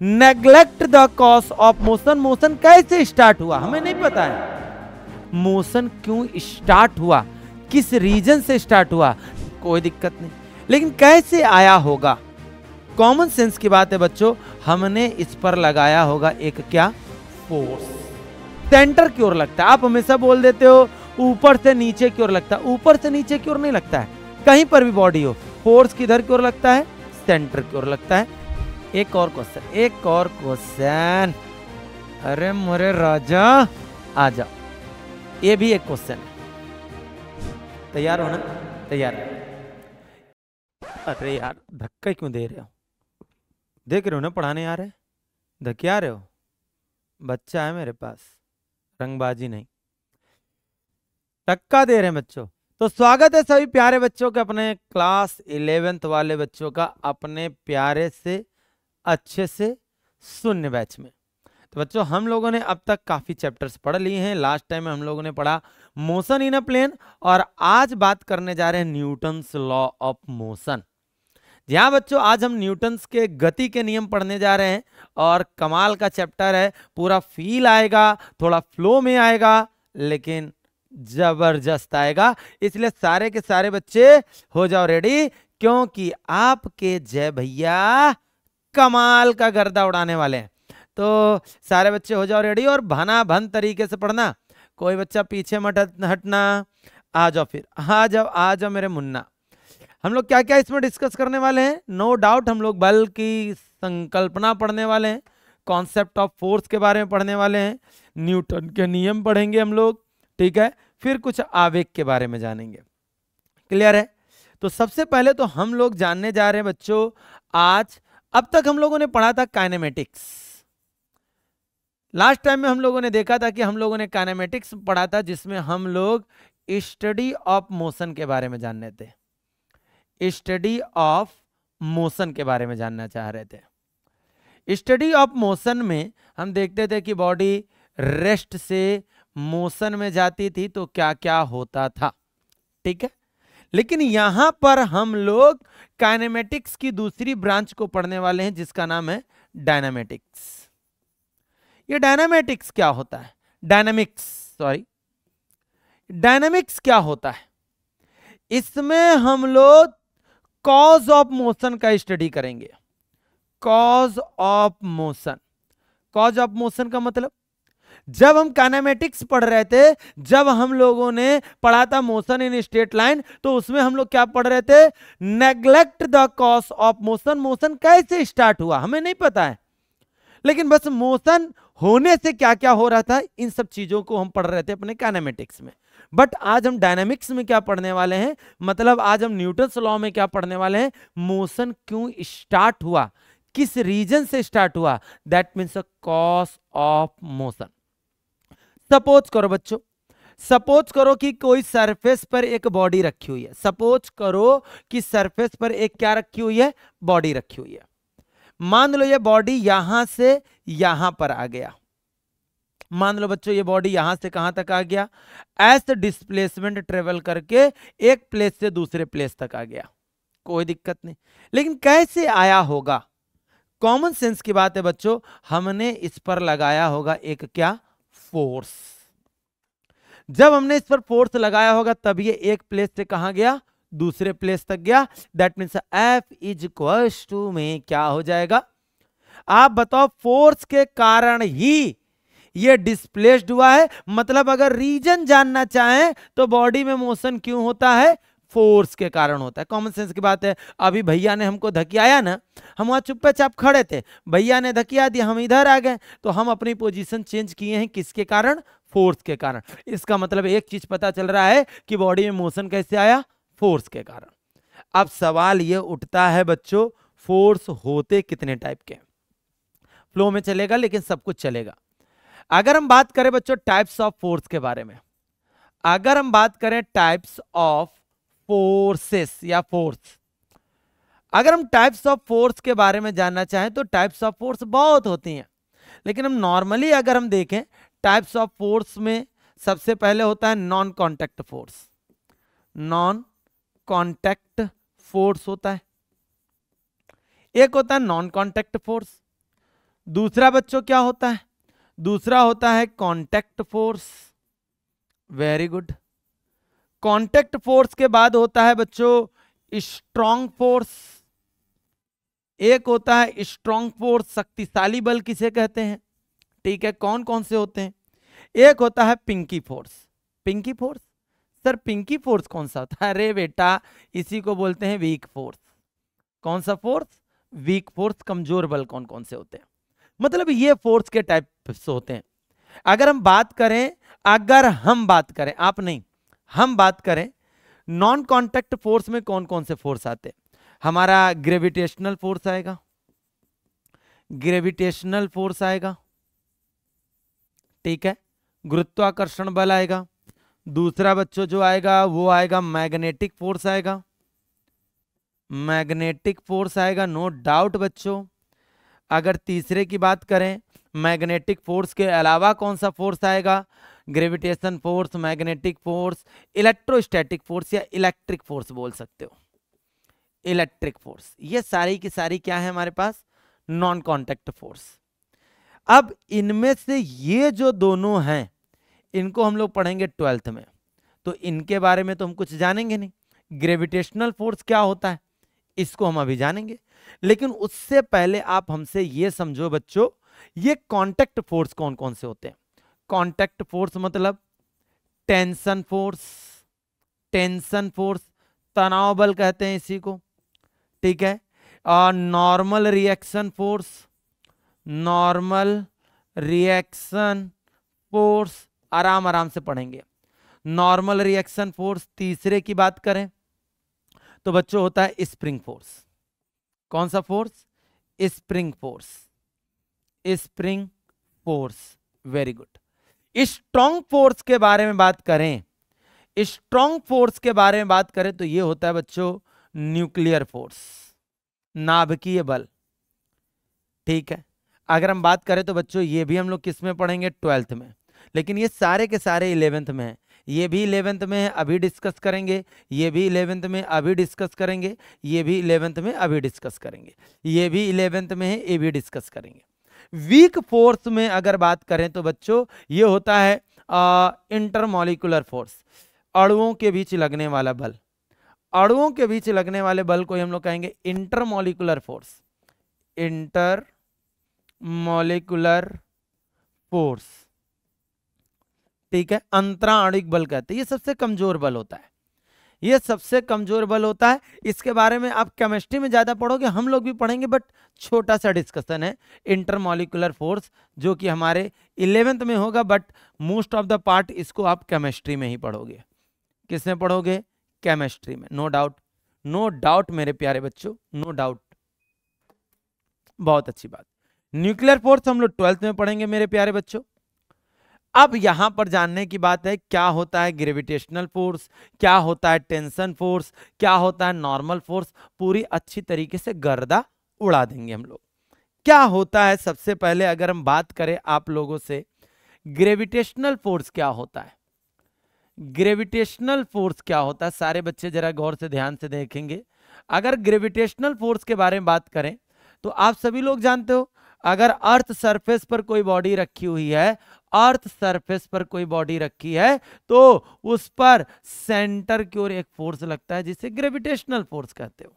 Neglect the cause of motion. Motion कैसे start हुआ हमें नहीं पता है। मोशन क्यों स्टार्ट हुआ, किस रीजन से स्टार्ट हुआ, कोई दिक्कत नहीं, लेकिन कैसे आया होगा, कॉमन सेंस की बात है बच्चों। हमने इस पर लगाया होगा एक क्या, फोर्स। सेंटर की ओर लगता है। आप हमेशा बोल देते हो ऊपर से नीचे की ओर लगता है, ऊपर से नीचे की ओर नहीं लगता है। कहीं पर भी बॉडी हो, फोर्स किधर की ओर लगता है, सेंटर की ओर लगता है। एक और क्वेश्चन, एक और क्वेश्चन। अरे मोरे राजा आ जाओ, ये भी एक क्वेश्चन है। तैयार हो ना, तैयार। अरे यार धक्का क्यों दे रहे हो, देख रहे हो ना पढ़ाने आ रहे, धक्या रहे हो। बच्चा है मेरे पास, रंगबाजी नहीं, धक्का दे रहे हैं बच्चों। तो स्वागत है सभी प्यारे बच्चों के अपने क्लास 11th वाले बच्चों का अपने प्यारे से अच्छे से शून्य बैच में। तो बच्चों हम लोगों ने अब तक काफी चैप्टर्स पढ़ लिए हैं। लास्ट टाइम में हम लोगों ने पढ़ा मोशन इन अ प्लेन, और आज बात करने जा रहे हैं न्यूटन्स लॉ ऑफ मोशन। जी हाँ बच्चों, आज हम न्यूटन्स के गति के नियम पढ़ने जा रहे हैं, और कमाल का चैप्टर है। पूरा फील आएगा, थोड़ा फ्लो में आएगा, लेकिन जबरदस्त आएगा। इसलिए सारे के सारे बच्चे हो जाओ रेडी, क्योंकि आपके जय भैया कमाल का गर्दा उड़ाने वाले हैं। तो सारे बच्चे हो जाओ रेडी, और भना भन तरीके से पढ़ना, कोई बच्चा पीछे मत हटना। आ जाओ फिर, आ जाओ आ जाओ मेरे मुन्ना। हम लोग क्या क्या इसमें डिस्कस करने वाले हैं, नो डाउट हम लोग बल की संकल्पना पढ़ने वाले हैं, कॉन्सेप्ट ऑफ फोर्स के बारे में पढ़ने वाले हैं, न्यूटन के नियम पढ़ेंगे हम लोग, ठीक है। फिर कुछ आवेग के बारे में जानेंगे। क्लियर है। तो सबसे पहले तो हम लोग जानने जा रहे हैं बच्चों आज, अब तक हम लोगों ने पढ़ा था काइनेमेटिक्स। लास्ट टाइम में हम लोगों ने देखा था कि हम लोगों ने काइनेमेटिक्स पढ़ा था, जिसमें हम लोग स्टडी ऑफ मोशन के बारे में जानने थे, स्टडी ऑफ मोशन के बारे में जानना चाह रहे थे। स्टडी ऑफ मोशन में हम देखते थे कि बॉडी रेस्ट से मोशन में जाती थी तो क्या क्या होता था, ठीक है। लेकिन यहां पर हम लोग काइनेमेटिक्स की दूसरी ब्रांच को पढ़ने वाले हैं, जिसका नाम है डायनामेटिक्स। ये डायनामेटिक्स क्या होता है, डायनामिक्स क्या होता है, इसमें हम लोग कॉज ऑफ मोशन का स्टडी करेंगे। Cause of motion, cause of motion का मतलब, जब हम काइनेमेटिक्स पढ़ रहे थे, जब हम लोगों ने पढ़ा था मोशन इन स्ट्रेट लाइन, तो उसमें हम लोग क्या पढ़ रहे थे, neglect the cause of motion. Motion कैसे स्टार्ट हुआ हमें नहीं पता है, लेकिन बस मोशन होने से क्या क्या हो रहा था, इन सब चीजों को हम पढ़ रहे थे अपने काइनेमेटिक्स में। बट आज हम डायनामिक्स में क्या पढ़ने वाले हैं, मतलब आज हम न्यूटन्स लॉ में क्या पढ़ने वाले हैं, मोशन क्यों स्टार्ट हुआ, किस रीजन से स्टार्ट हुआ, that means cause of motion. Suppose करो बच्चों, सपोज करो कि कोई सरफेस पर एक बॉडी रखी हुई है। सपोज करो कि सरफेस पर एक क्या रखी हुई है, बॉडी रखी हुई है। मान लो ये बॉडी यहां से यहां पर आ गया। मान लो बच्चों ये बॉडी यहां से कहां तक आ गया, एस डिस्प्लेसमेंट ट्रेवल करके एक प्लेस से दूसरे प्लेस तक आ गया, कोई दिक्कत नहीं, लेकिन कैसे आया होगा, कॉमन सेंस की बात है बच्चों। हमने इस पर लगाया होगा एक क्या, फोर्स। जब हमने इस पर फोर्स लगाया होगा तब ये एक प्लेस से कहां गया, दूसरे प्लेस तक गया। That means F is equal to में क्या हो जाएगा, आप बताओ, फोर्स के कारण ही ये डिस्प्लेस्ड हुआ है। मतलब अगर रीजन जानना चाहें तो बॉडी में मोशन क्यों होता है, फोर्स के कारण होता है। कॉमन सेंस की बात है। अभी भैया ने हमको धकियाया ना, हम वहां चुप्पे चाप खड़े थे, भैया ने धकिया दिया, हम इधर आ गए, तो हम अपनी पोजीशन चेंज किए हैं, किसके कारण, फोर्स के कारण। इसका मतलब एक चीज पता चल रहा है कि बॉडी में मोशन कैसे आया, फोर्स के कारण। अब सवाल ये उठता है बच्चों, फोर्स होते कितने टाइप के, फ्लो में चलेगा लेकिन सब कुछ चलेगा। अगर हम बात करें बच्चों टाइप्स ऑफ फोर्स के बारे में, अगर हम बात करें टाइप्स ऑफ फोर्सेस या फोर्स, अगर हम टाइप्स ऑफ फोर्स के बारे में जानना चाहें तो टाइप्स ऑफ फोर्स बहुत होती हैं, लेकिन हम नॉर्मली अगर हम देखें टाइप्स ऑफ फोर्स में सबसे पहले होता है non contact force. Non contact force होता है, एक होता है नॉन कॉन्टैक्ट फोर्स। दूसरा बच्चों क्या होता है? दूसरा होता है contact force. Very good. Contact force के बाद होता है बच्चों स्ट्रॉन्ग फोर्स। एक होता है स्ट्रॉन्ग फोर्स, शक्तिशाली बल किसे कहते हैं, ठीक है, कौन कौन से होते हैं? एक होता है पिंकी फोर्स। पिंकी फोर्स, सर पिंकी फोर्स कौन सा होता है? अरे बेटा, इसी को बोलते हैं वीक फोर्स। कौन सा फोर्स? Weak force. कमजोर बल कौन कौन से होते हैं? मतलब ये फोर्स के टाइप होते हैं। अगर हम बात करें, आप नहीं, हम बात करें नॉन कांटेक्ट फोर्स में कौन कौन से फोर्स आते हैं? हमारा ग्रेविटेशनल फोर्स आएगा, ग्रेविटेशनल फोर्स आएगा, ठीक है, गुरुत्वाकर्षण बल आएगा। दूसरा बच्चों जो आएगा वो आएगा मैग्नेटिक फोर्स आएगा, मैग्नेटिक फोर्स आएगा, नो डाउट बच्चों। अगर तीसरे की बात करें, मैग्नेटिक फोर्स के अलावा कौन सा फोर्स आएगा? Gravitation force, magnetic force, electrostatic force या इलेक्ट्रिक फोर्स बोल सकते हो, इलेक्ट्रिक फोर्स। ये सारी की सारी क्या है हमारे पास? Non contact force. अब इनमें से ये जो दोनों हैं इनको हम लोग पढ़ेंगे 12th में, तो इनके बारे में तो हम कुछ जानेंगे नहीं। ग्रेविटेशनल फोर्स क्या होता है इसको हम अभी जानेंगे, लेकिन उससे पहले आप हमसे ये समझो बच्चों, ये कांटेक्ट फोर्स कौन कौन से होते हैं? कांटेक्ट फोर्स मतलब टेंशन फोर्स, टेंशन फोर्स, तनाव बल कहते हैं इसी को, ठीक है। और normal reaction force, normal reaction force, आराम आराम से पढ़ेंगे। Normal reaction force. तीसरे की बात करें तो बच्चों होता है स्प्रिंग फोर्स। कौन सा force? Spring force, spring force. Very good. Strong force के बारे में बात करें, स्ट्रॉन्ग फोर्स के बारे में बात करें तो ये होता है बच्चों न्यूक्लियर फोर्स, नाभिकीय बल, ठीक है। अगर हम बात करें तो बच्चों ये भी हम लोग किस में पढ़ेंगे? 12th में। लेकिन ये सारे के सारे 11th में है। ये भी 11th में है, अभी डिस्कस करेंगे। ये भी 11th में अभी डिस्कस करेंगे। ये भी 11th में अभी डिस्कस करेंगे। ये भी 11th में है, ये भी डिस्कस करेंगे। वीक फोर्स में अगर बात करें तो बच्चों ये होता है इंटरमॉलिक्यूलर फोर्स, अणुओं के बीच लगने वाला बल। अणुओं के बीच लगने वाले बल को हम लोग कहेंगे intermolecular force, inter molecular force, ठीक है। अंतराणिक बल कहते हैं, ये सबसे कमजोर बल होता है, ये सबसे कमजोर बल होता है। इसके बारे में आप केमिस्ट्री में ज्यादा पढ़ोगे, हम लोग भी पढ़ेंगे, बट छोटा सा डिस्कशन है इंटरमॉलिक्यूलर फोर्स, जो कि हमारे 11th में होगा, but most of the part इसको आप केमिस्ट्री में ही पढ़ोगे। किसमें पढ़ोगे? केमिस्ट्री में, नो डाउट, नो डाउट मेरे प्यारे बच्चों, नो डाउट। बहुत अच्छी बात। न्यूक्लियर फोर्स हम लोग 12th में पढ़ेंगे मेरे प्यारे बच्चों। अब यहां पर जानने की बात है क्या होता है ग्रेविटेशनल फोर्स, क्या होता है टेंशन फोर्स, क्या होता है नॉर्मल फोर्स, पूरी अच्छी तरीके से गर्दा उड़ा देंगे हम लोग। क्या होता है सबसे पहले अगर हम बात करें आप लोगों से, ग्रेविटेशनल फोर्स क्या होता है? ग्रेविटेशनल फोर्स क्या होता है? सारे बच्चे जरा गौर से ध्यान से देखेंगे। अगर ग्रेविटेशनल फोर्स के बारे में बात करें तो आप सभी लोग जानते हो, अगर अर्थ सरफेस पर कोई बॉडी रखी हुई है, अर्थ सरफेस पर कोई बॉडी रखी है, तो उस पर सेंटर की ओर एक फोर्स लगता है जिसे ग्रेविटेशनल फोर्स कहते हो।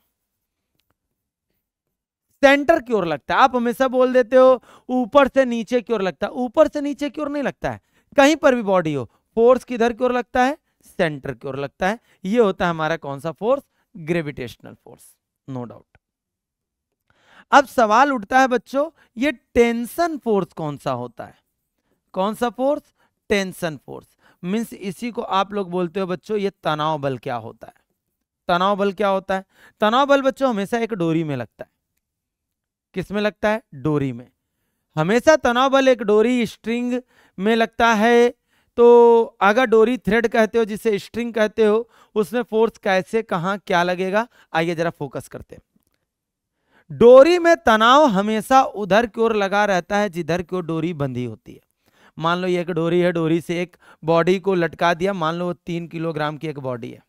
सेंटर की ओर लगता है। आप हमेशा बोल देते हो ऊपर से नीचे की ओर लगता है, ऊपर से नीचे की ओर नहीं लगता है। कहीं पर भी बॉडी हो, फोर्स किधर की ओर लगता है? सेंटर की ओर लगता है। ये होता है हमारा कौन सा force? Gravitational force, no doubt. अब सवाल उठता है बच्चों, ये टेंशन फोर्स कौन सा होता है? कौन सा फोर्स? Tension force. मींस इसी को आप लोग बोलते हो बच्चों ये तनाव बल। क्या होता है तनाव बल? क्या होता है तनाव बल बच्चों? हमेशा एक डोरी में लगता है। किस में लगता है? डोरी में। हमेशा तनाव बल एक डोरी, स्ट्रिंग में लगता है। तो अगर डोरी थ्रेड कहते हो, जिसे स्ट्रिंग कहते हो, उसमें फोर्स कैसे, कहां, क्या लगेगा? आइए जरा फोकस करते हैं। डोरी में तनाव हमेशा उधर की ओर लगा रहता है जिधर की ओर डोरी बंधी होती है। मान लो ये एक डोरी है, डोरी से एक बॉडी को लटका दिया, मान लो 3 किलोग्राम की एक बॉडी है।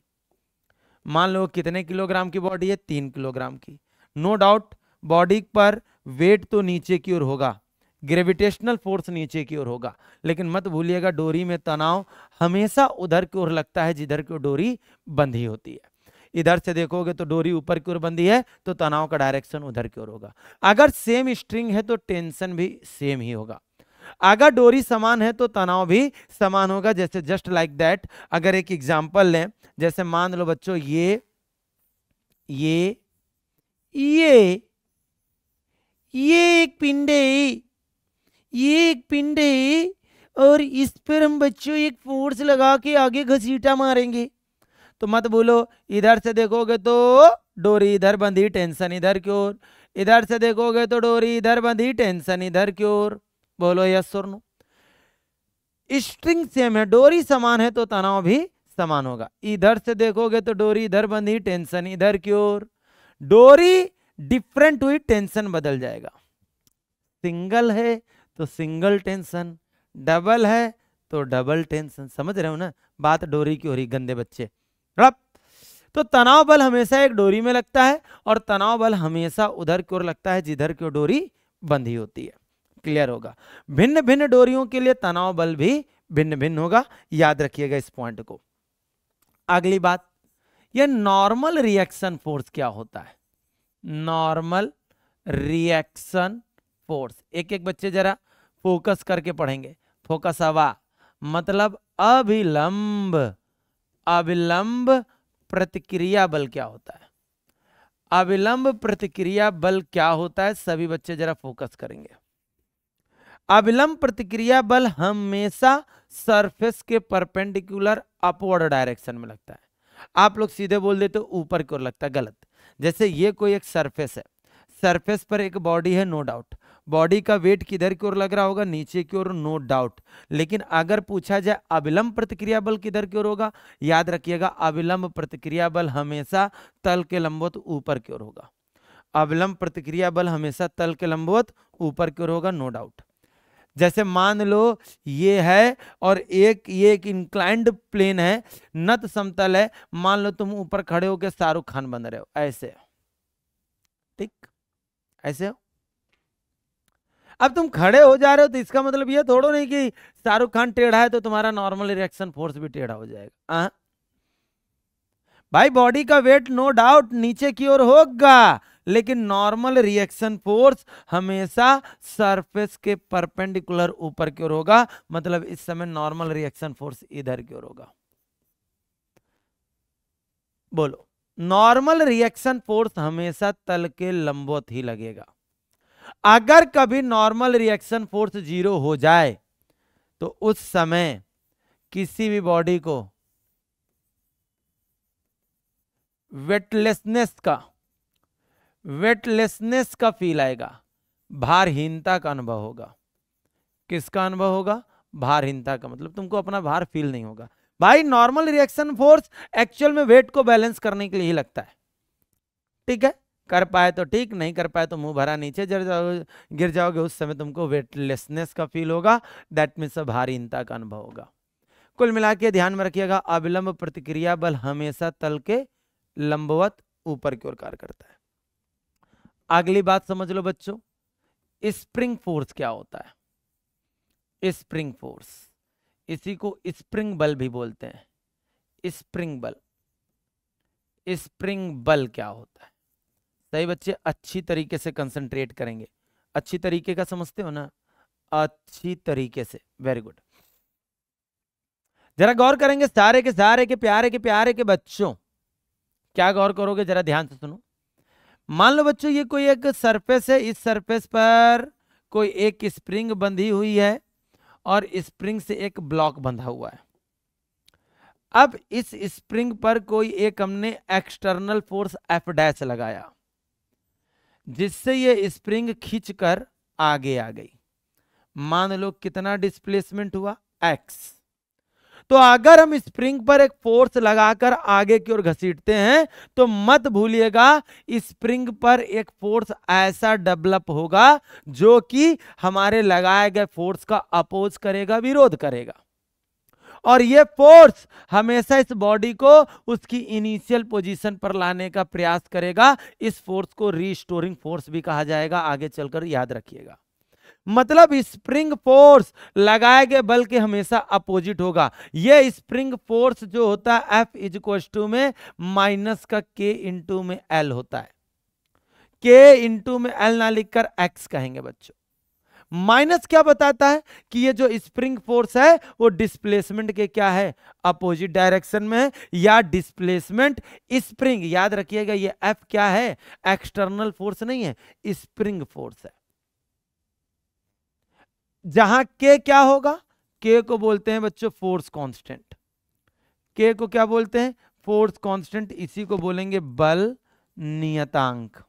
मान लो कितने किलोग्राम की बॉडी है? 3 किलोग्राम की। नो डाउट बॉडी पर वेट तो नीचे की ओर होगा, ग्रेविटेशनल फोर्स नीचे की ओर होगा। लेकिन मत भूलिएगा डोरी में तनाव हमेशा उधर की ओर लगता है जिधर की ओर डोरी बंधी होती है। इधर से देखोगे तो डोरी ऊपर की ओर बंधी है तो तनाव का डायरेक्शन उधर की ओर होगा। अगर सेम स्ट्रिंग है तो टेंशन भी सेम ही होगा। अगर डोरी समान है तो तनाव भी समान होगा। जैसे जस्ट लाइक दैट, अगर एक एग्जांपल लें, जैसे मान लो बच्चों ये एक पिंड है, ये एक पिंड है और इस पर हम बच्चों एक फोर्स लगा के आगे घसीटा मारेंगे। तो मत बोलो, इधर से देखोगे तो डोरी इधर बंधी, टेंशन इधर की ओर, इधर से देखोगे तो डोरी इधर बंधी, टेंशन इधर की ओर। बोलो यस और नो। स्ट्रिंग सेम है, डोरी समान है तो तनाव भी समान होगा। इधर से देखोगे तो डोरी इधर बंधी, टेंशन इधर की ओर। डोरी डिफरेंट हुई, टेंशन बदल जाएगा। सिंगल है तो सिंगल टेंशन, डबल है तो डबल टेंशन। समझ रहे हो ना, बात डोरी की हो रही गंदे बच्चे। तो तनाव बल हमेशा एक डोरी में लगता है और तनाव बल हमेशा उधर की ओर लगता है जिधर की ओर डोरी बंधी होती है। क्लियर होगा। भिन्न भिन्न डोरियों के लिए तनाव बल भी भिन्न भिन्न होगा, याद रखिएगा इस पॉइंट को। अगली बात, ये नॉर्मल रिएक्शन फोर्स क्या होता है? नॉर्मल रिएक्शन फोर्स एक एक बच्चे जरा फोकस करके पढ़ेंगे। फोकस हवा मतलब अभिलंब, अभिलंब प्रतिक्रिया बल क्या होता है? अभिलंब प्रतिक्रिया बल क्या होता है? सभी बच्चे जरा फोकस करेंगे। अभिलंब प्रतिक्रिया बल हमेशा सरफेस के परपेंडिकुलर अपवर्ड डायरेक्शन में लगता है। आप लोग सीधे बोल देते हो ऊपर की ओर लगता है, गलत। जैसे ये कोई एक सरफेस है, सरफेस पर एक बॉडी है, नो डाउट बॉडी का वेट किधर की ओर लग रहा होगा? नीचे की ओर, नो डाउट। लेकिन अगर पूछा जाए अभिलंब प्रतिक्रिया बल किधर की ओर होगा, याद रखिएगा अभिलंब प्रतिक्रिया बल हमेशा तल के लंबवत ऊपर की ओर होगा। अभिलंब प्रतिक्रिया बल हमेशा तल के लंबवत ऊपर की ओर होगा, नो डाउट। जैसे मान लो ये है और ये एक इंक्लाइंड प्लेन है, नत समतल है। मान लो तुम ऊपर खड़े होकर शाहरुख खान बन रहे हो, ऐसे, ठीक ऐसे हो। अब तुम खड़े हो जा रहे हो तो इसका मतलब ये थोड़ा नहीं कि शाहरुख खान टेढ़ा है तो तुम्हारा नॉर्मल रिएक्शन फोर्स भी टेढ़ा हो जाएगा। भाई बॉडी का वेट नो डाउट नीचे की ओर होगा, लेकिन नॉर्मल रिएक्शन फोर्स हमेशा सरफेस के परपेंडिकुलर ऊपर की ओर होगा। मतलब इस समय नॉर्मल रिएक्शन फोर्स इधर की ओर होगा। बोलो, नॉर्मल रिएक्शन फोर्स हमेशा तल के लंबवत ही लगेगा। अगर कभी नॉर्मल रिएक्शन फोर्स 0 हो जाए तो उस समय किसी भी बॉडी को वेटलेसनेस का फील आएगा, भारहीनता का अनुभव होगा। किसका अनुभव होगा? भारहीनता का। मतलब तुमको अपना भार फील नहीं होगा। भाई नॉर्मल रिएक्शन फोर्स एक्चुअल में वेट को बैलेंस करने के लिए ही लगता है, ठीक है। कर पाए तो ठीक, नहीं कर पाए तो मुंह भरा नीचे गिर जाओगे, उस समय तुमको वेटलेसनेस का फील होगा, दैट मीन्स भारहीनता का अनुभव होगा। कुल मिला के ध्यान में रखिएगा अभिलंब प्रतिक्रिया बल हमेशा तल के लंबवत ऊपर की ओर कार्य करता है। अगली बात समझ लो बच्चों, स्प्रिंग फोर्स क्या होता है? स्प्रिंग फोर्स, इसी को स्प्रिंग बल भी बोलते हैं। स्प्रिंग बल, स्प्रिंग बल क्या होता है? सही बच्चे, अच्छी तरीके से कंसंट्रेट करेंगे। अच्छी तरीके का समझते हो ना? अच्छी तरीके से, वेरी गुड। जरा गौर करेंगे सारे के प्यारे के प्यारे के बच्चों, क्या गौर करोगे? जरा ध्यान से सुनो। मान लो बच्चों ये कोई एक सरफेस है, इस सरफेस पर कोई एक स्प्रिंग बंधी हुई है और स्प्रिंग से एक ब्लॉक बंधा हुआ है। अब इस स्प्रिंग पर कोई एक हमने एक्सटर्नल फोर्स F' लगाया, जिससे ये स्प्रिंग खींचकर आगे आ गई। मान लो कितना डिस्प्लेसमेंट हुआ? X। तो अगर हम स्प्रिंग पर एक फोर्स लगाकर आगे की ओर घसीटते हैं तो मत भूलिएगा स्प्रिंग पर एक फोर्स ऐसा डेवलप होगा जो कि हमारे लगाए गए फोर्स का अपोज करेगा, विरोध करेगा। और ये फोर्स हमेशा इस बॉडी को उसकी इनिशियल पोजीशन पर लाने का प्रयास करेगा। इस फोर्स को रीस्टोरिंग फोर्स भी कहा जाएगा, आगे चलकर याद रखिएगा। मतलब स्प्रिंग फोर्स लगाए गए बल के हमेशा अपोजिट होगा। ये स्प्रिंग फोर्स जो होता है F इज इक्वल टू में माइनस का K इंटू में L होता है। K इंटू में L ना लिखकर X कहेंगे बच्चों। माइनस क्या बताता है कि ये जो स्प्रिंग फोर्स है वो डिस्प्लेसमेंट के क्या है, अपोजिट डायरेक्शन में है, या डिस्प्लेसमेंट स्प्रिंग, याद रखिएगा ये F क्या है, एक्सटर्नल फोर्स नहीं है, स्प्रिंग फोर्स है। जहां K क्या होगा, K को बोलते हैं बच्चों फोर्स कांस्टेंट। K को क्या बोलते हैं, फोर्स कांस्टेंट, इसी को बोलेंगे बल नियतांक।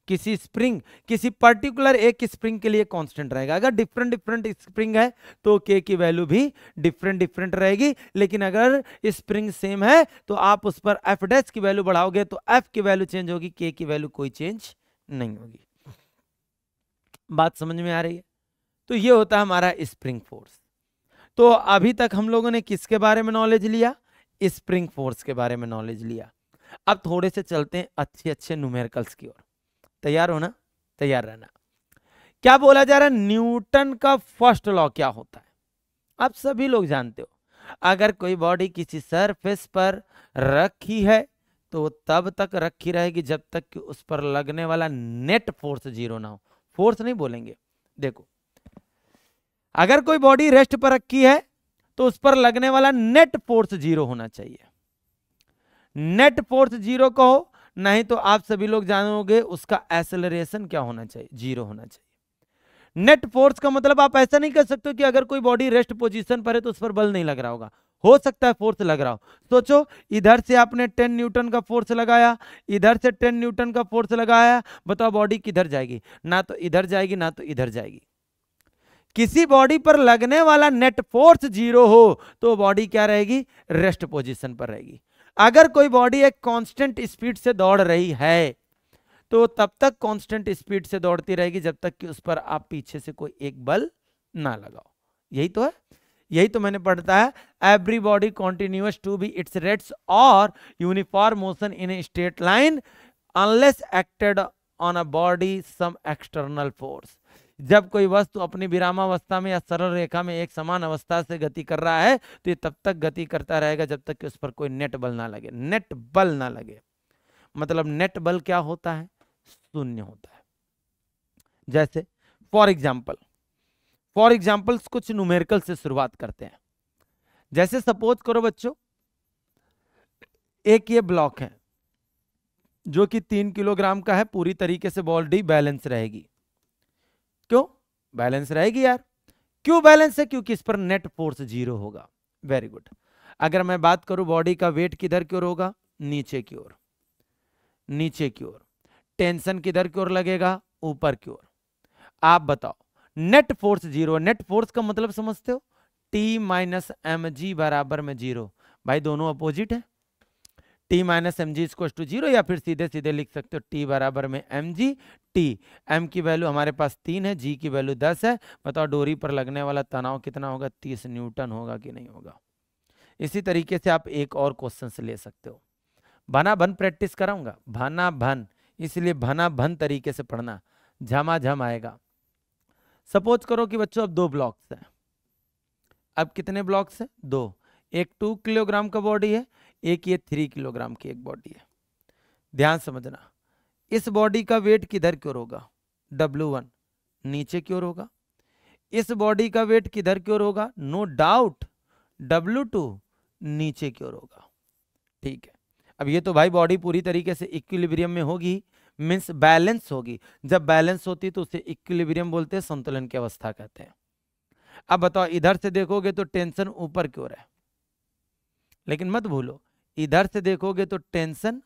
किसी स्प्रिंग, किसी पर्टिकुलर एक स्प्रिंग के लिए कांस्टेंट रहेगा। अगर डिफरेंट डिफरेंट स्प्रिंग है तो K की वैल्यू भी डिफरेंट डिफरेंट रहेगी, लेकिन अगर स्प्रिंग सेम है तो आप उस पर F डैश की वैल्यू बढ़ाओगे तो F की वैल्यू चेंज होगी, K की वैल्यू कोई चेंज नहीं होगी। बात समझ में आ रही है? तो ये होता है हमारा स्प्रिंग फोर्स। तो अभी तक हम लोगों ने किसके बारे में नॉलेज लिया, स्प्रिंग फोर्स के बारे में नॉलेज लिया। अब थोड़े से चलते हैं अच्छे अच्छे न्यूमेरिकल्स की ओर। तैयार हो ना, तैयार रहना। क्या बोला जा रहा है, न्यूटन का फर्स्ट लॉ क्या होता है, आप सभी लोग जानते हो। अगर कोई बॉडी किसी सरफेस पर रखी है तो तब तक रखी रहेगी जब तक कि उस पर लगने वाला नेट फोर्स जीरो ना हो। फोर्स नहीं बोलेंगे, देखो अगर कोई बॉडी रेस्ट पर रखी है तो उस पर लगने वाला नेट फोर्स जीरो होना चाहिए। नेट फोर्स जीरो कहो, नहीं तो आप सभी लोग जानोगे उसका एक्सेलरेशन क्या होना चाहिए, जीरो होना चाहिए। नेट फोर्स का मतलब आप ऐसा नहीं कर सकते कि अगर कोई बॉडी रेस्ट पोजीशन पर है तो उस पर बल नहीं लग रहा होगा, हो सकता है फोर्स लग रहा हो। सोचो इधर से आपने 10 न्यूटन का फोर्स लगाया, इधर से 10 न्यूटन का फोर्स लगाया, बताओ बॉडी किधर जाएगी, ना तो इधर जाएगी ना तो इधर जाएगी। किसी बॉडी पर लगने वाला नेट फोर्स जीरो हो तो बॉडी क्या रहेगी, रेस्ट पोजीशन पर रहेगी। अगर कोई बॉडी एक कांस्टेंट स्पीड से दौड़ रही है तो तब तक कांस्टेंट स्पीड से दौड़ती रहेगी जब तक कि उस पर आप पीछे से कोई एक बल ना लगाओ। यही तो है, यही तो मैंने पढ़ता है, every body continuous to be its रेट्स or uniform motion in a straight line unless acted on a body some external force. जब कोई वस्तु अपनी विरामावस्था में या सरल रेखा में एक समान अवस्था से गति कर रहा है तो ये तब तक गति करता रहेगा जब तक कि उस पर कोई नेट बल ना लगे। नेट बल ना लगे मतलब नेट बल क्या होता है, शून्य होता है। जैसे फॉर एग्जाम्पल कुछ न्यूमेरिकल से शुरुआत करते हैं। जैसे सपोज करो बच्चों एक ये ब्लॉक है जो कि 3 किलोग्राम का है, पूरी तरीके से बॉडी बैलेंस रहेगी। क्यों बैलेंस रहेगी यार, क्यों बैलेंस है, क्योंकि इस पर नेट फोर्स जीरो होगा। Very good. अगर मैं बात करूं बॉडी का वेट किधर की ओर होगा, नीचे की ओर, नीचे की ओर। टेंशन किधर की ओर लगेगा, ऊपर की ओर। आप बताओ net force zero, net force का मतलब समझते हो, T माइनस एम जी बराबर में जीरो। भाई दोनों अपोजिट है, T minus M G equal to zero, या फिर सीधे सीधे लिख सकते हो T बराबर में एम जी। टी एम की वैल्यू हमारे पास 3 है, जी की वैल्यू 10 है। बताओ डोरी पर लगने वाला तनाव कितना होगा, 30 न्यूटन होगा कि नहीं होगा। इसी तरीके से आप एक और क्वेश्चन से ले सकते हो। भना भन प्रैक्टिस कराऊंगा, भना भन, इसलिए भना भन तरीके से पढ़ना, झमाझम आएगा। सपोज करो कि बच्चों अब 2 ब्लॉक्स हैं। अब कितने ब्लॉक्स हैं, 2। एक 2 किलोग्राम का बॉडी है, एक ये 3 किलोग्राम की एक बॉडी है। ध्यान समझना, इस बॉडी का वेट किधर की ओर होगा, W1 नीचे की ओर होगा। इस बॉडी का वेट किधर की ओर होगा, नो डाउट W2 नीचे की ओर होगा। ठीक है, अब ये तो भाई बॉडी पूरी तरीके से इक्विलिब्रियम में होगी, मींस बैलेंस होगी। जब बैलेंस होती तो उसे इक्विलिब्रियम बोलते हैं, संतुलन की अवस्था कहते हैं। अब बताओ इधर से देखोगे तो टेंशन ऊपर की ओर है, लेकिन मत भूलो इधर से देखोगे तो टेंशन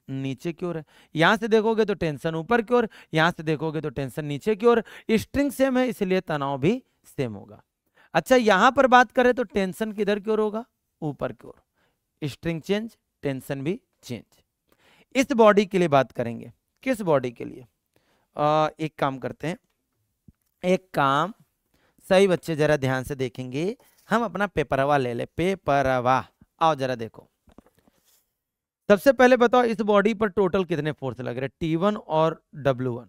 नीचे की ओर है, यहां से देखोगे तो टेंशन ऊपर की ओर, यहां से देखोगे तो टेंशन नीचे की ओर। स्ट्रिंग सेम है इसलिए तनाव भी सेम होगा। अच्छा यहां पर बात करें तो टेंशन किधर की ओर होगा, ऊपर की ओर। स्ट्रिंग चेंज, टेंशन भी चेंज। इस बॉडी के लिए बात करेंगे, किस बॉडी के लिए, एक काम करते हैं, एक काम सही बच्चे जरा ध्यान से देखेंगे, हम अपना पेपरवा ले ले, पेपरवा आओ जरा देखो। सबसे पहले बताओ इस बॉडी पर टोटल कितने फोर्स लग रहे हैं, T1 और W1।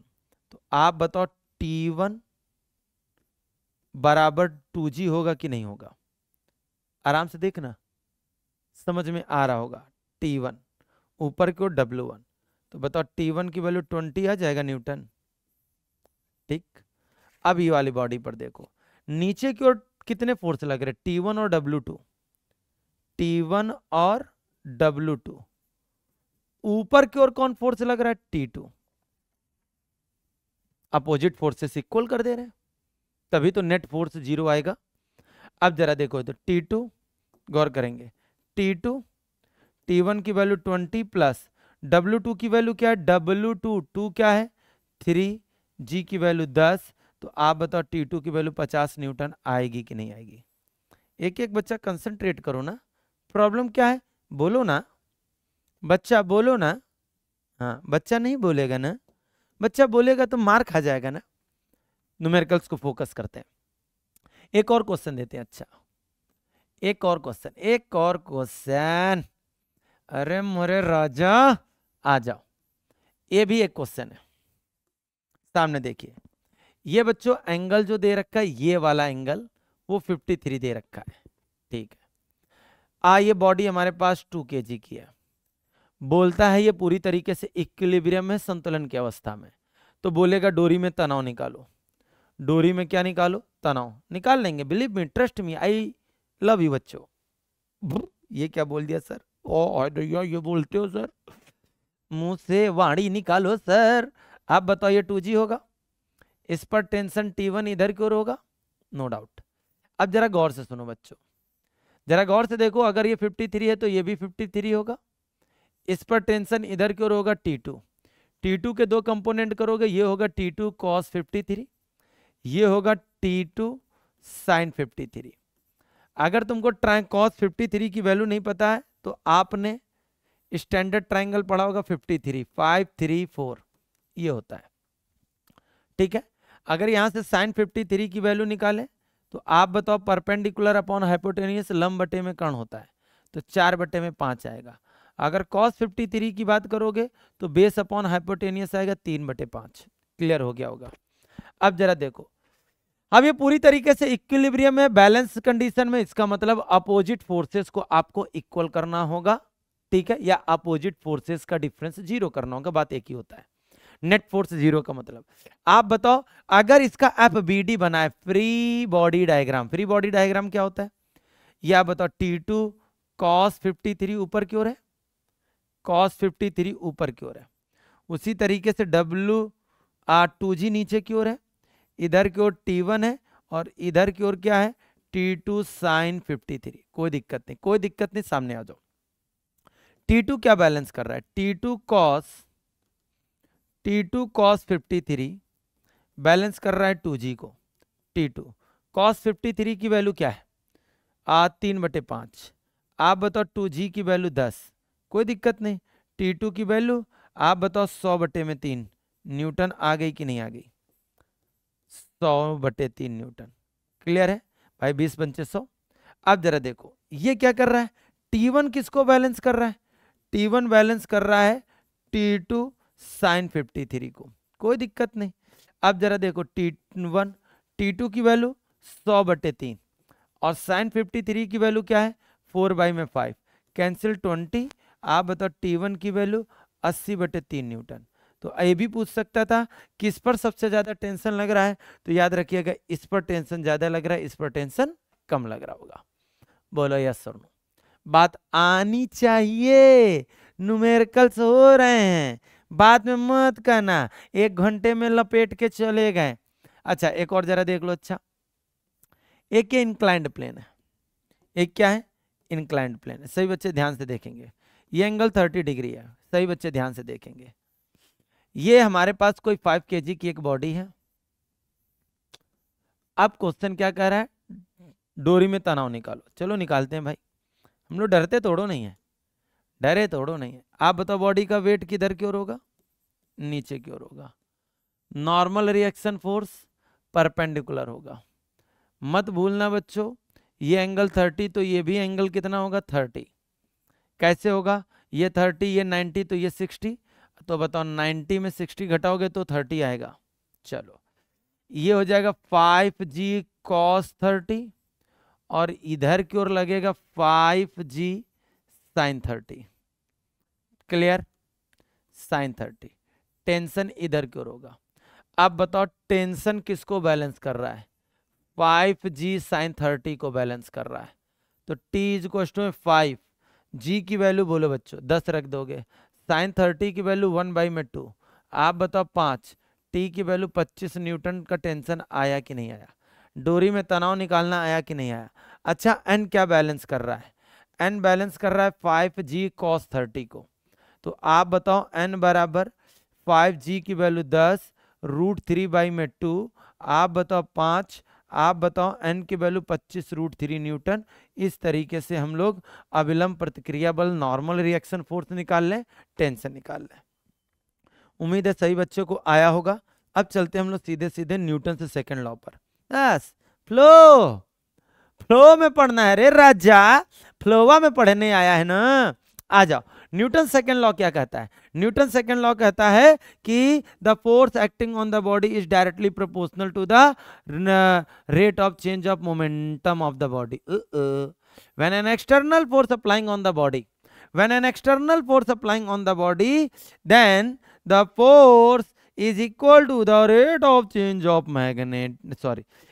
तो आप बताओ T1 बराबर 2G होगा कि नहीं होगा? आराम से देखना, समझ में आ रहा होगा। T1 ऊपर की ओर W1, तो बताओ T1 की वैल्यू 20 आ जाएगा न्यूटन। ठीक, अब ये वाली बॉडी पर देखो, नीचे की ओर कितने फोर्स लग रहे? T1 और W2, T1 और W2। ऊपर की ओर कौन फोर्स लग रहा है? T2। अपोजिट फोर्सेस इक्वल कर दे रहे हैं, तभी तो नेट फोर्स 0 आएगा। अब जरा देखो तो T2, गौर करेंगे, T2 T1 की वैल्यू 20 प्लस W2 की वैल्यू क्या है? W2 2 क्या है? 3, G की वैल्यू 10। तो आप बताओ T2 की वैल्यू 50 न्यूटन आएगी कि नहीं आएगी? एक एक बच्चा कंसंट्रेट करो ना, प्रॉब्लम क्या है बोलो ना, बच्चा बोलो ना। हाँ, बच्चा नहीं बोलेगा ना, बच्चा बोलेगा तो मार खा जाएगा ना। न्यूमेरिकल्स को फोकस करते हैं, एक और क्वेश्चन देते हैं। अच्छा, एक और क्वेश्चन, अरे मोरे राजा आ जाओ। ये भी एक क्वेश्चन है, सामने देखिए। ये बच्चों एंगल जो दे रखा है, ये वाला एंगल वो 53 दे रखा है। ठीक है, ये बॉडी हमारे पास 2 kg की है, बोलता है ये पूरी तरीके से इक्विलिब्रियम में, संतुलन की अवस्था में। तो बोलेगा डोरी में तनाव निकालो। डोरी में क्या निकालो? तनाव निकाल लेंगे, believe me, trust me, I love you बच्चों। ये क्या बोल दिया सर? ओ भैया ये बोलते हो सर, मुंह से वाणी निकालो सर। आप बताओ ये 2G होगा, इस पर टेंशन T1 इधर की ओर होगा, नो डाउट। अब जरा गौर से सुनो बच्चों, जरा गौर से देखो, अगर ये 53 है तो ये भी 53 होगा। इस पर टेंशन इधर की ओर होगा T2, T2 के दो कंपोनेंट करोगे, ये होगा T2 cos 53, ये होगा T2 sin 53। अगर तुमको cos 53 की वैल्यू नहीं पता है तो आपने स्टैंडर्ड ट्राइंगल पढ़ा होगा 53, 5 3 4, ये होता है। ठीक है, अगर यहां से sin 53 की वैल्यू निकालें तो आप बताओ परपेंडिकुलर अपॉन हाइपोटेनियस लंब बटे में कर्ण होता है, तो 4/5 आएगा। अगर cos 53 की बात करोगे तो बेस अपॉन हाइपोटेनियस आएगा 3/5। क्लियर हो गया होगा? अब जरा देखो, अब ये पूरी तरीके से इक्विलिब्रियम में, बैलेंस कंडीशन में, इसका मतलब अपोजिट फोर्सेस को आपको इक्वल करना होगा। ठीक है, या अपोजिट फोर्सेस का डिफरेंस 0 करना होगा, बात एक ही होता है। नेट फोर्स 0 का मतलब, आप बताओ अगर इसका FBD बना है, free body diagram, free body diagram क्या होता है? या बताओ T2 cos 53 ऊपर की ओर है, cos 53 ऊपर की ओर है, उसी तरीके से W2G नीचे की ओर है, इधर की ओर T1 है, और इधर की ओर क्या है? T2 sin 53। कोई दिक्कत नहीं, कोई दिक्कत नहीं, सामने आ जाओ। T2 क्या बैलेंस कर रहा है? T2 cos 53 बैलेंस कर रहा है 2G को। T2 cos 53 की वैल्यू क्या है? 3/5। आप बताओ 2G की वैल्यू 10, कोई दिक्कत नहीं। T2 की वैल्यू आप बताओ 100/3 न्यूटन आ गई कि नहीं आ गई? 100/3 न्यूटन। क्लियर है भाई? 20 पंचे 100। अब जरा देखो ये क्या कर रहा है? T1 किसको बैलेंस कर रहा है? T1 बैलेंस कर रहा है T2 sin 53 को, कोई दिक्कत नहीं। अब जरा देखो T1 T2 की वैल्यू 100/3 और sin 53 की वैल्यू क्या है? 4/5, कैंसिल 20। आप बताओ T1 की वैल्यू 80/3 न्यूटन। तो ये भी पूछ सकता था किस पर सबसे ज्यादा टेंशन लग रहा है, तो याद रखिएगा इस पर टेंशन ज्यादा लग रहा है, इस पर टेंशन कम लग रहा होगा। बोलो यस और नो, बात आनी चाहिए। न्यूमेरिकल्स हो रहे हैं, बाद में मत कहना 1 घंटे में लपेट के चले गए। अच्छा, एक और जरा देख लो। अच्छा, एक इंक्लाइंड प्लेन है, एक क्या है? इंक्लाइंड प्लेन है। सही बच्चे ध्यान से देखेंगे, ये एंगल 30 डिग्री है। सही बच्चे ध्यान से देखेंगे, ये हमारे पास कोई 5 kg की एक बॉडी है। अब क्वेश्चन क्या कह रहा है? डोरी में तनाव निकालो। चलो निकालते हैं भाई, हम लोग डरते तोड़ो नहीं है, डरे तोड़ो नहीं है। आप बताओ बॉडी का वेट किधर की ओर होगा? नीचे की ओर होगा। नॉर्मल रिएक्शन फोर्स परपेंडिकुलर होगा। मत भूलना बच्चों, ये एंगल 30 तो ये भी एंगल कितना होगा? 30। कैसे होगा? ये 30, ये 90, तो ये 60। तो बताओ 90 में 60 घटाओगे तो 30 आएगा। चलो ये हो जाएगा 5G cos 30 और इधर की ओर लगेगा 5g sin 30। Clear? sin 30। Tension इधर की ओर होगा। अब बताओ टेंशन किसको बैलेंस कर रहा है? 5g sin 30 को बैलेंस कर रहा है। तो t is equal to 5, g की वैल्यू बोलो बच्चों 10 रख दोगे, sin 30 की वैल्यू 1/2। आप बताओ 5, t की वैल्यू 25 न्यूटन का टेंशन आया कि नहीं आया? डोरी में तनाव निकालना आया कि नहीं आया? अच्छा n क्या बैलेंस कर रहा है? n बैलेंस कर रहा है 5g cos 30 को। तो आप बताओ n बराबर 5g की वैल्यू 10 √3/2, आप बताओ 5, आप बताओ n की वैल्यू 25 √3 न्यूटन। इस तरीके से हम लोग अविलंब प्रतिक्रिया बल, नॉर्मल रिएक्शन फोर्स निकाल लें, टेंशन निकाल लें। उम्मीद है सही बच्चों को आया होगा। अब चलते हम लोग सीधे सीधे न्यूटन से सेकंड लॉ पर। यस, फ्लो में पढ़ना है रे राजा, फ्लोवा में पढ़ने आया है ना। आ जाओ, न्यूटन सेकंड लॉ क्या कहता है? न्यूटन सेकंड लॉ कहता है कि the force acting on the body is directly proportional to the rate of change of momentum of the body. When an external force applying on the body, when an external force applying on the body, then the force is equal to the rate of change of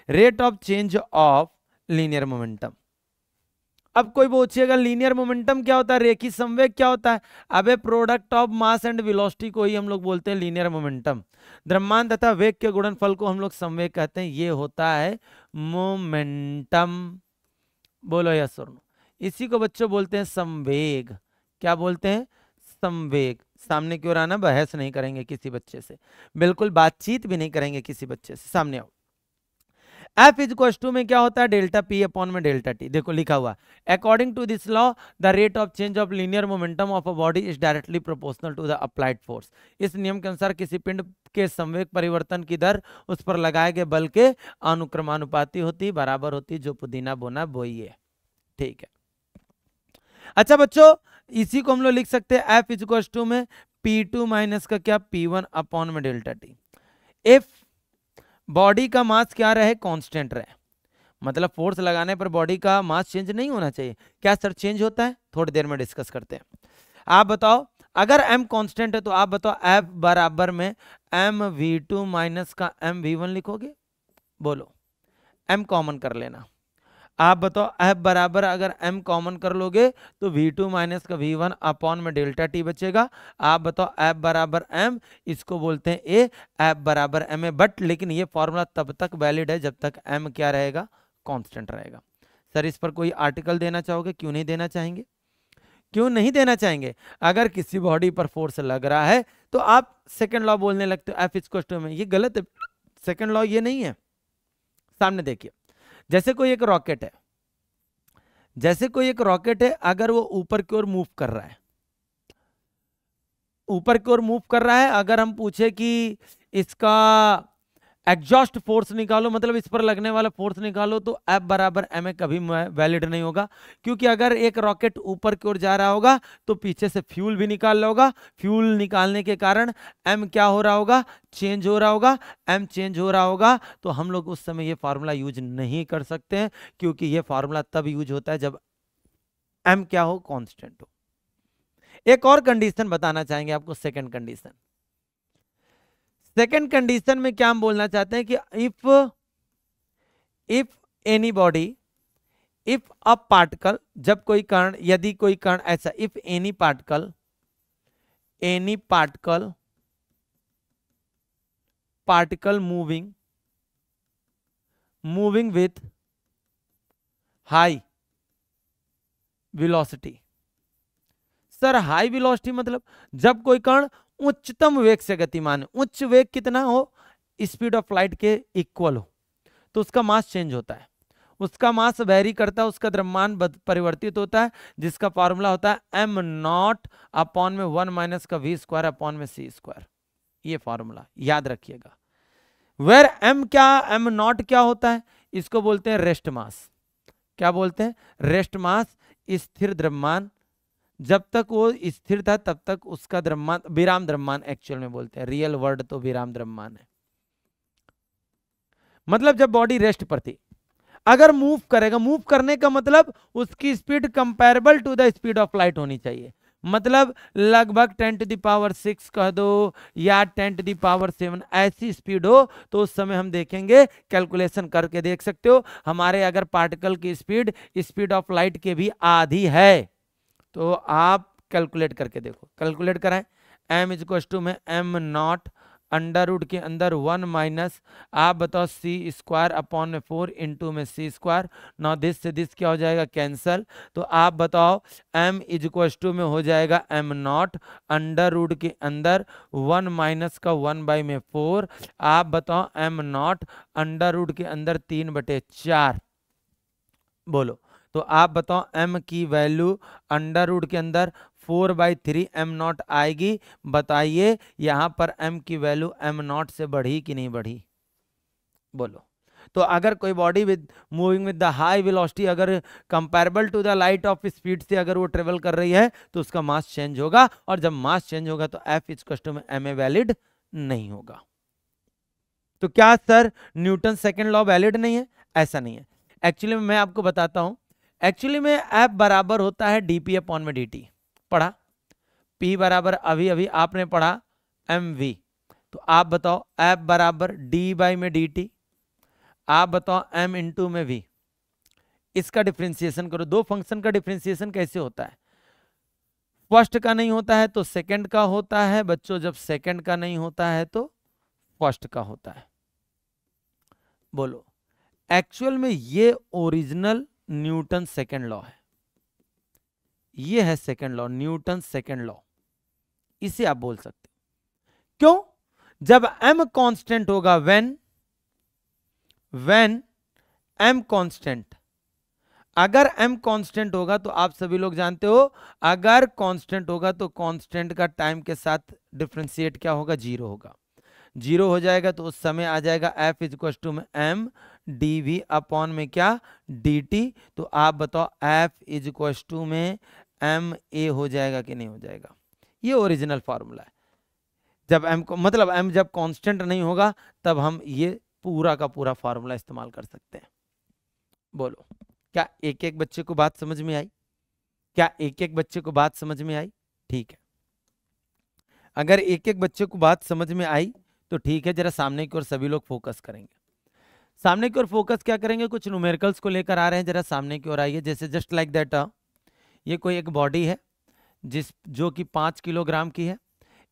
rate of change of linear momentum। अब कोई पूछेगा linear momentum क्या होता है, रेखीय संवेग क्या होता है? अबे product of mass and velocity को ही हम लोग बोलते हैं लीनियर मोमेंटम। द्रव्यमान तथा वेग के गुणनफल को हम लोग संवेग कहते हैं, ये होता है मोमेंटम। बोलो यस और नो। इसी को बच्चों बोलते हैं संवेग। क्या बोलते हैं? संवेग। सामने की ओर आना, बहस नहीं करेंगे किसी बच्चे से, बिल्कुल बातचीत भी नहीं करेंगे किसी बच्चे से, सामने आओ। F इज इक्वल टू में क्या होता है? डेल्टा P अपॉन में डेल्टा T। देखो लिखा हुआ, according to this law the rate of change of linear momentum of a body is directly proportional to the applied force. इस नियम के अनुसार किसी पिंड के संवेग परिवर्तन की दर उस पर लगाए गए बल के अनुक्रमानुपाती होती, बराबर होती, जो पुदीना बोना बोइए। ठीक है। अच्छा बच्चों, इसी को हम लोग लिख सकते हैं F इज इक्वल टू में P2 माइनस का क्या? P1 अपॉन में डेल्टा T। इफ बॉडी का मास क्या रहे? कांस्टेंट रहे, मतलब फोर्स लगाने पर बॉडी का मास चेंज नहीं होना चाहिए। क्या सर चेंज होता है? थोड़ी देर में डिस्कस करते हैं। आप बताओ, अगर m कांस्टेंट है तो आप बताओ F बराबर में mv2 माइनस का mv1 लिखोगे? बोलो, m कॉमन कर लेना। आप बताओ F बराबर, अगर m कॉमन कर लोगे तो v2 माइनस का v1 अपॉन में डेल्टा T बचेगा। आप बताओ F बराबर m, इसको बोलते हैं A, F बराबर m है। बट लेकिन ये फॉर्मूला तब तक वैलिड है जब तक m क्या रहेगा? कांस्टेंट रहेगा। सर इस पर कोई आर्टिकल देना चाहोगे? क्यों नहीं देना चाहेंगे? क्यों नहीं देना चाहेंगे? अगर किसी बॉडी पर फोर्स लग रहा है तो आप सेकेंड लॉ बोलने लगते हो F इक्वल टू में, ये गलत है। सेकेंड लॉ ये नहीं है। सामने देखिए, जैसे कोई एक रॉकेट है, जैसे कोई एक रॉकेट है, अगर वो ऊपर की ओर मूव कर रहा है, ऊपर की ओर मूव कर रहा है, अगर हम पूछे कि इसका एग्जॉस्ट फोर्स निकालो, मतलब इस पर लगने वाला फोर्स निकालो, तो F बराबर m कभी वैलिड नहीं होगा। क्योंकि अगर एक रॉकेट ऊपर की ओर जा रहा होगा तो पीछे से फ्यूल भी निकाल रहा होगा, फ्यूल निकालने के कारण m क्या हो रहा होगा? चेंज हो रहा होगा। m चेंज हो रहा होगा तो हम लोग उस समय ये फार्मूला यूज नहीं कर सकते हैं, क्योंकि ये फार्मूला तब यूज होता है जब m क्या हो? कांस्टेंट हो। एक और कंडीशन बताना चाहेंगे आपको, सेकंड कंडीशन। सेकंड कंडीशन में क्या हम बोलना चाहते हैं कि if any body, if a particle, जब कोई कण, यदि कोई कण ऐसा, if any particle moving with high velocity. Sir high velocity मतलब जब कोई कण उच्चतम वेग से गतिमान है, उच्च वेग कितना हो? स्पीड ऑफ लाइट के इक्वल हो, तो उसका मास चेंज होता है, उसका मास वेरी करता है, उसका द्रव्यमान परिवर्तित होता है, जिसका फॉर्मूला होता है m0 अपॉन में 1 माइनस का v स्क्वायर अपॉन में c स्क्वायर। ये फॉर्मूला याद रखिएगा। वेर m क्या, m0 क्या होता है? इसको बोलते हैं रेस्ट मास। क्या बोलते हैं? रेस्ट मास, स्थिर द्रव्यमान। जब तक वो स्थिर था तब तक उसका द्रव्यमान, विराम द्रव्यमान एक्चुअल में बोलते हैं, रियल वर्ड तो विराम द्रव्यमान है। मतलब जब बॉडी रेस्ट पर थी, अगर मूव करेगा, मूव करने का मतलब उसकी speed comparable to the speed of light होनी चाहिए, मतलब लगभग 10⁶ कह दो या 10⁻⁷, ऐसी स्पीड हो तो उस समय हम देखेंगे, कैलकुलेशन करके देख सकते हो, हमारे अगर पार्टिकल की स्पीड ऑफ लाइट के भी आधी है तो आप कैलकुलेट करके देखो, कैलकुलेट कराएं। m इज में m0 अंडर रूट के अंदर 1 माइनस आप बताओ c²/4 इंटू में c², नौ दिस से दिस क्या हो जाएगा, कैंसल, तो आप बताओ m इज में हो जाएगा m0 अंडर रूट के अंदर 1 माइनस का 1/4, आप बताओ m0 अंडर रूट के अंदर 3/4, बोलो, तो आप बताओ m की वैल्यू अंडर रूट के अंदर 4/3 m0 आएगी, बताइए यहां पर m की वैल्यू m0 से बढ़ी कि नहीं बढ़ी, बोलो। तो अगर कोई body with moving with the high velocity अगर comparable to the light of speed से अगर वो ट्रेवल कर रही है तो उसका मास चेंज होगा, और जब मास चेंज होगा तो f इज में ma वैलिड नहीं होगा। तो क्या sir Newton second law valid नहीं है? ऐसा नहीं है, एक्चुअली मैं आपको बताता हूं, एक्चुअली में F बराबर होता है dp/dt, पढ़ा, P बराबर अभी अभी आपने पढ़ा mv, तो आप बताओ F बराबर d/dt, आप बताओ m इंटू में v, इसका डिफ्रेंसिएशन करो, दो फंक्शन का डिफ्रेंसिएशन कैसे होता है, फर्स्ट का नहीं होता है तो सेकंड का होता है बच्चों, जब सेकंड का नहीं होता है तो फर्स्ट का होता है, बोलो। एक्चुअल में ये ओरिजिनल न्यूटन सेकंड लॉ है, ये है second law, Newton second law, इसे आप बोल सकते हो। क्यों? जब m कांस्टेंट होगा, व्हेन m कांस्टेंट, अगर m कांस्टेंट होगा तो आप सभी लोग जानते हो, अगर कांस्टेंट होगा तो कांस्टेंट का टाइम के साथ डिफरेंशिएट क्या होगा, जीरो होगा, जीरो हो जाएगा तो उस समय आ जाएगा f इज में m dv/ में क्या dt, तो आप बताओ f इज में m a हो जाएगा कि नहीं हो जाएगा, ये ओरिजिनल फॉर्मूला है। जब m को मतलब m जब कांस्टेंट नहीं होगा तब हम ये पूरा का पूरा फॉर्मूला इस्तेमाल कर सकते हैं, बोलो। क्या एक एक बच्चे को बात समझ में आई? क्या एक एक बच्चे को बात समझ में आई? ठीक है, अगर एक एक बच्चे को बात समझ में आई तो ठीक है, जरा सामने की ओर सभी लोग फोकस करेंगे, सामने की ओर फोकस क्या करेंगे, कुछ न्यूमेरिकल्स को लेकर आ रहे हैं, जरा सामने की ओर आइए, जैसे जस्ट लाइक दैट, ये कोई एक बॉडी है जो कि 5 किलोग्राम की है,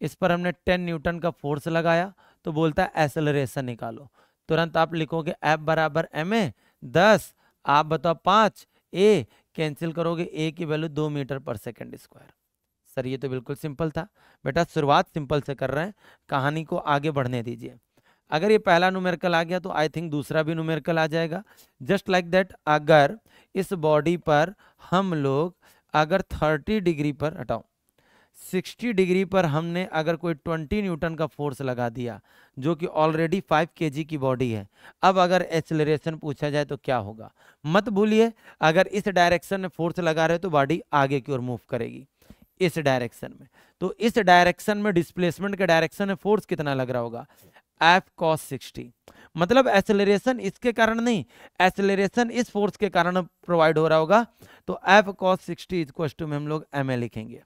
इस पर हमने 10 न्यूटन का फोर्स लगाया, तो बोलता है एक्सेलरेशन निकालो, तुरंत आप लिखोगे F बराबर ma 10, आप बताओ 5, a कैंसिल करोगे, a की वैल्यू 2 मीटर पर सेकंड स्क्वायर। सर ये तो बिल्कुल सिंपल था बेटा, शुरुआत सिंपल से कर रहे हैं, कहानी को आगे बढ़ने दीजिए। अगर ये पहला न्यूमेरिकल आ गया तो आई थिंक दूसरा भी न्यूमेरिकल आ जाएगा, जस्ट लाइक दैट। अगर इस बॉडी पर हम लोग अगर 30 डिग्री पर हटाओ 60 डिग्री पर हमने अगर कोई 20 न्यूटन का फोर्स लगा दिया, जो कि ऑलरेडी 5 केजी की बॉडी है, अब अगर एक्सेलरेशन पूछा जाए तो क्या होगा, मत भूलिए अगर इस डायरेक्शन में फोर्स लगा रहे हो तो बॉडी आगे की ओर मूव करेगी, इस डायरेक्शन में, तो इस डायरेक्शन में डिस्प्लेसमेंट के डायरेक्शन में फोर्स कितना लग रहा होगा, F cos 60, मतलब एक्सेलरेशन इसके कारण नहीं, एक्सेलरेशन इस फोर्स के कारण प्रोवाइड हो रहा होगा, तो F cos 60 इक्वल टू में हम लोग ma लिखेंगे,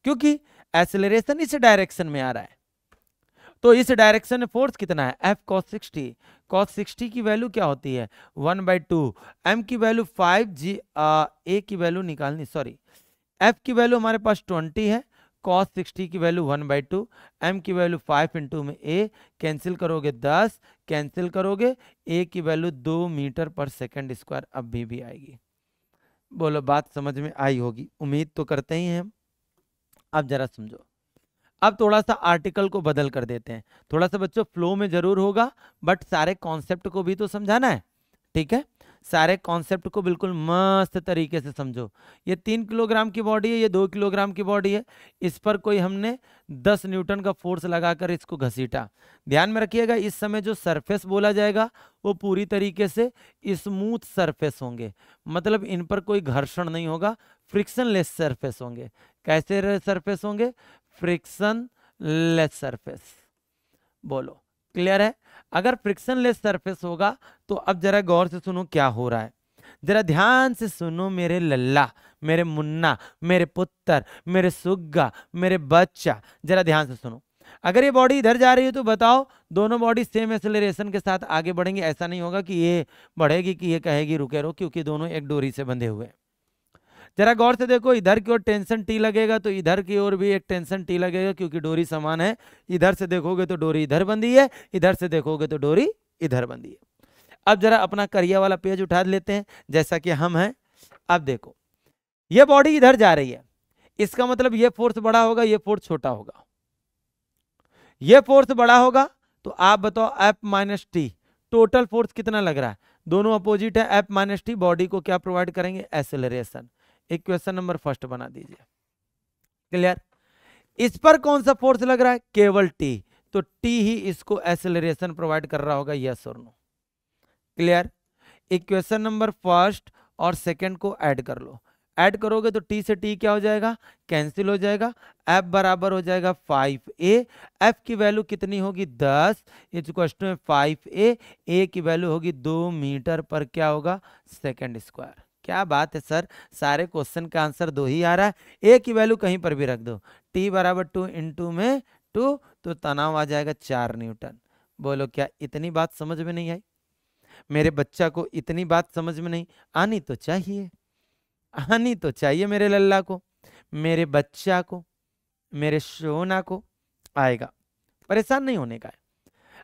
क्योंकि एक्सेलरेशन इस डायरेक्शन में आ रहा है, तो इस डायरेक्शन में फोर्स कितना है, F cos 60, cos 60 की वैल्यू क्या होती है 1/2, m की वैल्यू 5g, a की वैल्यू निकालनी, सॉरी f की वैल्यू हमारे पास 20 है, cos 60 की वैल्यू 1/2, m की वैल्यू 5 इंटू में a, कैंसिल करोगे 10, कैंसिल करोगे a की वैल्यू 2 मीटर पर सेकंड स्क्वायर अभी भी आएगी, बोलो बात समझ में आई होगी, उम्मीद तो करते ही हैं हम। अब जरा समझो, अब थोड़ा सा आर्टिकल को बदल कर देते हैं, थोड़ा सा बच्चों फ्लो में जरूर होगा बट सारे कॉन्सेप्ट को भी तो समझाना है, ठीक है, सारे कॉन्सेप्ट को बिल्कुल मस्त तरीके से समझो। ये 3 किलोग्राम की बॉडी है, ये 2 किलोग्राम की बॉडी है, इस पर कोई हमने 10 न्यूटन का फोर्स लगाकर इसको घसीटा, ध्यान में रखिएगा इस समय जो सरफेस बोला जाएगा वो पूरी तरीके से स्मूथ सरफेस होंगे, मतलब इन पर कोई घर्षण नहीं होगा, फ्रिक्शन लेस सरफेस होंगे। कैसे सरफेस होंगे, फ्रिक्शन लेस सरफेस, बोलो क्लियर है? अगर फ्रिक्शनलेस सरफेस होगा तो अब जरा गौर से सुनो क्या हो रहा है, जरा ध्यान से सुनो मेरे लल्ला, मेरे मुन्ना, मेरे पुत्र, मेरे सुग्गा, मेरे बच्चा, जरा ध्यान से सुनो। अगर ये बॉडी इधर जा रही है तो बताओ दोनों बॉडी सेम एक्सेलरेशन के साथ आगे बढ़ेंगे? ऐसा नहीं होगा कि ये बढ़ेगी कि ये कहेगी रुके रहो, क्योंकि दोनों एक डोरी से बंधे हुए हैं। जरा गौर से देखो, इधर की ओर टेंशन टी लगेगा तो इधर की ओर भी एक टेंशन टी लगेगा, क्योंकि डोरी समान है। इधर से देखोगे तो डोरी इधर बंधी है, इधर से देखोगे तो डोरी इधर बंधी है। अब जरा अपना करिया वाला पेज उठा लेते हैं जैसा कि हम हैं। अब देखो ये बॉडी इधर जा रही है, इसका मतलब ये फोर्स बड़ा होगा, ये फोर्स छोटा होगा। ये फोर्स बड़ा होगा तो आप बताओ F minus T, total force कितना लग रहा है? दोनों अपोजिट है, एफ माइनस टी बॉडी को क्या प्रोवाइड करेंगे? एक्सेलरेशन। इक्वेशन नंबर फर्स्ट बना दीजिए। क्लियर? इस पर कौन सा फोर्स लग रहा है? केवल टी, तो टी ही इसको एक्सेलरेशन प्रोवाइड कर रहा होगा, यस और no. Clear? Equation number first और सेकंड को ऐड कर लो। ऐड करोगे तो टी से टी क्या हो जाएगा? कैंसिल हो जाएगा। एफ बराबर हो जाएगा 5a। एफ की वैल्यू कितनी होगी? 10 इक्वल टू 5a। ए की वैल्यू होगी 2 मीटर पर क्या होगा? Second square. क्या बात है सर, सारे क्वेश्चन का आंसर 2 ही आ रहा है। ए की वैल्यू कहीं पर भी रख दो। टी बराबर 2 इंटू में 2 तो तनाव आ जाएगा 4 न्यूटन। बोलो क्या इतनी बात समझ में नहीं आई? मेरे बच्चा को इतनी बात समझ में नहीं आनी तो चाहिए, आनी तो चाहिए मेरे लल्ला को, मेरे बच्चा को, मेरे सोना को आएगा, परेशान नहीं होने का है।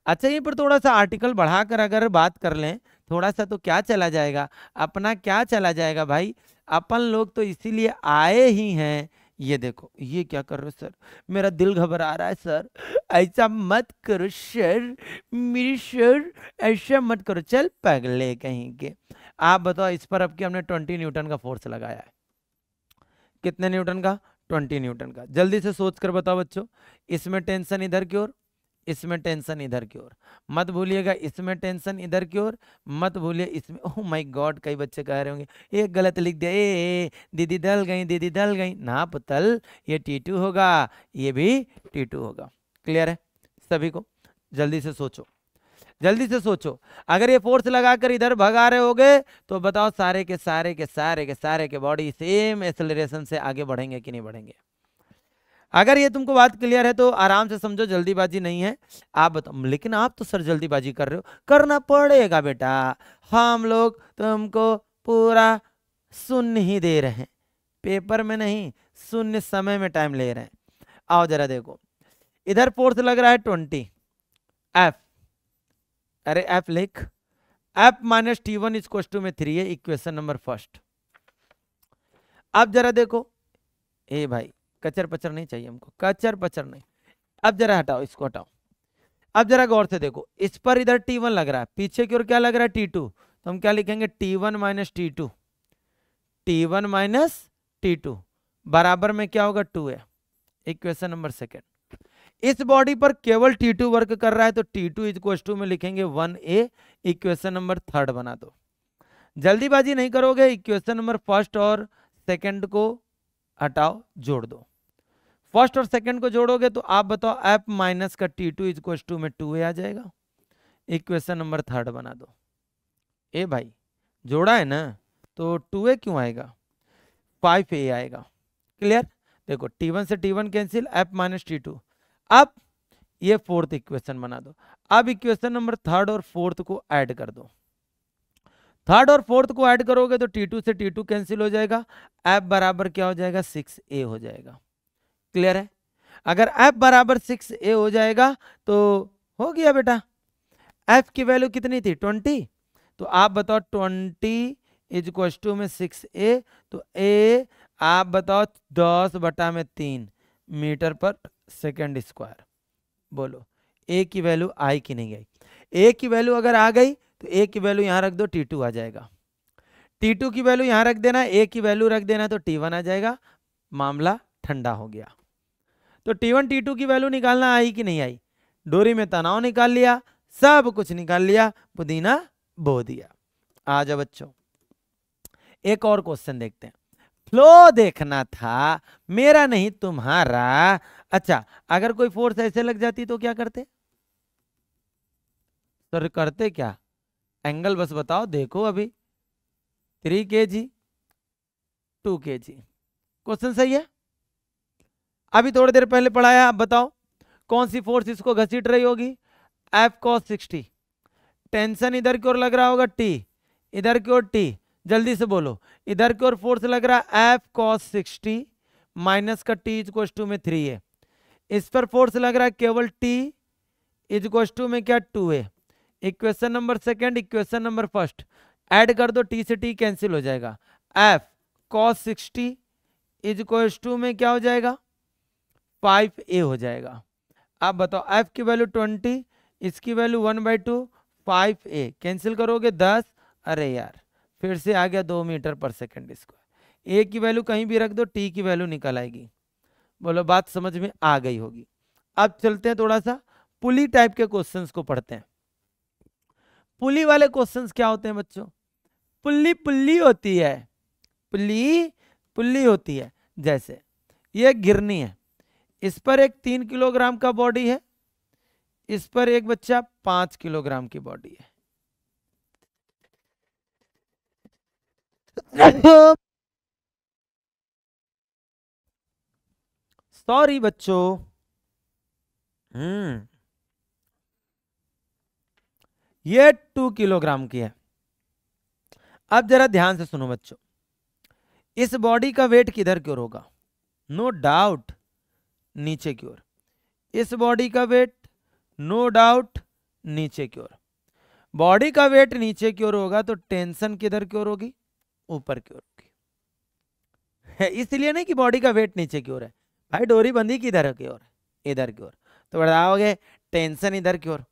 अच्छा ये पर थोड़ा सा आर्टिकल बढ़ाकर अगर बात कर लें थोड़ा सा तो क्या चला जाएगा, अपना क्या चला जाएगा भाई। अपन लोग तो इसीलिए आए ही हैं। ये देखो ये क्या कर रहे हो सर, मेरा दिल घबरा रहा है सर, ऐसा मत करो सर, मेरी सर ऐसा मत करो। चल पगले कहीं के। आप बताओ इस पर अब कि हमने 20 न्यूटन का फोर्स लगाया है। कितने न्यूटन का? 20 न्यूटन का। जल्दी से सोच कर बताओ बच्चों, इसमें टेंशन इधर की ओर, इसमें टेंशन इधर की ओर, मत भूलिएगा इसमें टेंशन इधर की ओर, मत भूलिए इसमें। ओह माय गॉड, कई बच्चे कह रहे होंगे ये गलत लिख दिया, ए दीदी डल गई, दीदी डल गई ना पुतल, ये T2 होगा, ये भी T2 होगा। क्लियर है सभी को? जल्दी से सोचो, जल्दी से सोचो। अगर ये फोर्स लगाकर इधर भगा रहे होगे तो बताओ सारे के सारे के सारे के सारे के बॉडी सेम एक्सेलरेशन से आगे बढ़ेंगे कि नहीं बढ़ेंगे? अगर ये तुमको बात क्लियर है तो आराम से समझो, जल्दीबाजी नहीं है। आप बताओ, लेकिन आप तो सर जल्दीबाजी कर रहे हो। करना पड़ेगा बेटा, हम लोग तुमको पूरा शून्य ही दे रहे हैं, पेपर में नहीं, शून्य समय में टाइम ले रहे हैं। आओ जरा देखो, इधर फोर्स लग रहा है 20 एफ, अरे एफ लिख, F minus T1 is to में 3 है, इक्वेशन नंबर फर्स्ट। अब जरा देखो, ए भाई कचर पचर नहीं चाहिए हमको, कचर पचर नहीं। अब जरा हटाओ, इसको हटाओ। अब जरा गौर से देखो, इस पर इधर T1 लग रहा है, पीछे की ओर क्या लग रहा है? T2। तो हम क्या लिखेंगे? T1 minus T2, T1 minus T2 बराबर में क्या होगा? 2 है, इक्वेशन नंबर सेकेंड। इस बॉडी पर केवल T2 वर्क कर रहा है तो T2 इक्वल टू में लिखेंगे 1a, इक्वेशन नंबर थर्ड बना दो। जल्दीबाजी नहीं करोगे, इक्वेशन नंबर फर्स्ट और सेकंड को हटाओ, जोड़ दो। फर्स्ट और सेकंड को जोड़ोगे तो आप बताओ एफ माइनस का T2 इक्वल टू में 2a आ जाएगा, इक्वेशन नंबर थर्ड बना दो। ए भाई जोड़ा है ना तो 2a क्यों आएगा? 5a आएगा। क्लियर? देखो T1 से T1 cancel, F minus T2। अब ये फोर्थ इक्वेशन बना दो। अब इक्वेशन नंबर थर्ड और फोर्थ को ऐड कर दो। थर्ड और फोर्थ को ऐड करोगे तो T2 से T2 कैंसिल हो जाएगा, F बराबर क्या हो जाएगा? 6a हो जाएगा। क्लियर है? अगर F बराबर 6a हो जाएगा तो हो गया बेटा। F की वैल्यू कितनी थी? 20। तो आप बताओ 20 इज टू में 6a, तो a आप बताओ 10/3 मीटर पर सेकेंड स्क्वायर। बोलो a की वैल्यू आई कि नहीं आई? a की वैल्यू अगर आ गई तो a की वैल्यू यहां रख दो, T2 आ जाएगा। T2 की वैल्यू यहां रख देना, a की वैल्यू रख देना तो T1 आ जाएगा। मामला ठंडा हो गया। तो T1 T2 की वैल्यू निकालना आई कि नहीं आई? डोरी में तनाव निकाल लिया, सब कुछ निकाल लिया, पुदीना बो दिया। आ जाओ बच्चों, एक और क्वेश्चन देखते हैं। फ्लो देखना था, मेरा नहीं तुम्हारा। अच्छा अगर कोई फोर्स ऐसे लग जाती तो क्या करते? सर करते क्या, एंगल बस बताओ, देखो अभी 3 kg 2 kg, क्वेश्चन सही है। अभी थोड़ी देर पहले पढ़ाया, आप बताओ कौन सी फोर्स इसको घसीट रही होगी, F cos 60। टेंशन इधर की ओर लग रहा होगा T, इधर की ओर T, जल्दी से बोलो, इधर की ओर फोर्स लग रहा है F cos 60 माइनस का T इज टू में 3 है, इस पर फोर्स लग रहा है केवल T इज टू में क्या 2 है। Equation number second, equation number first aid कर दो, T से T कैंसिल हो जाएगा, F cos 60 इज टू में क्या हो जाएगा 5a हो जाएगा। आप बताओ F की वैल्यू 20, इसकी वैल्यू 1/2, 5a कैंसिल करोगे 10, अरे यार फिर से आ गया 2 मीटर पर सेकंड स्क्वायर। a की वैल्यू कहीं भी रख दो, t की वैल्यू निकल आएगी। बोलो बात समझ में आ गई होगी। अब चलते हैं थोड़ा सा पुली टाइप के क्वेश्चंस को पढ़ते हैं। पुली वाले क्वेश्चंस क्या होते हैं बच्चों, पुल्ली पुल्ली होती है, पुल्ली पुल्ली होती है। जैसे ये गिरनी है, इस पर एक 3 किलोग्राम का बॉडी है, इस पर एक बच्चा 5 किलोग्राम की बॉडी है। सॉरी बच्चों, ये 2 किलोग्राम की है। अब जरा ध्यान से सुनो बच्चों, इस बॉडी का वेट किधर की ओर होगा, नो डाउट नीचे की ओर। इस बॉडी का वेट नो डाउट नीचे की ओर। बॉडी का वेट नीचे की ओर होगा तो टेंशन किधर की ओर होगी, ऊपर की ओर होगी। इसलिए नहीं कि बॉडी का वेट नीचे की ओर है, भाई डोरी बंधी किधर की ओर, इधर की ओर, तो बताओगे टेंशन इधर की ओर।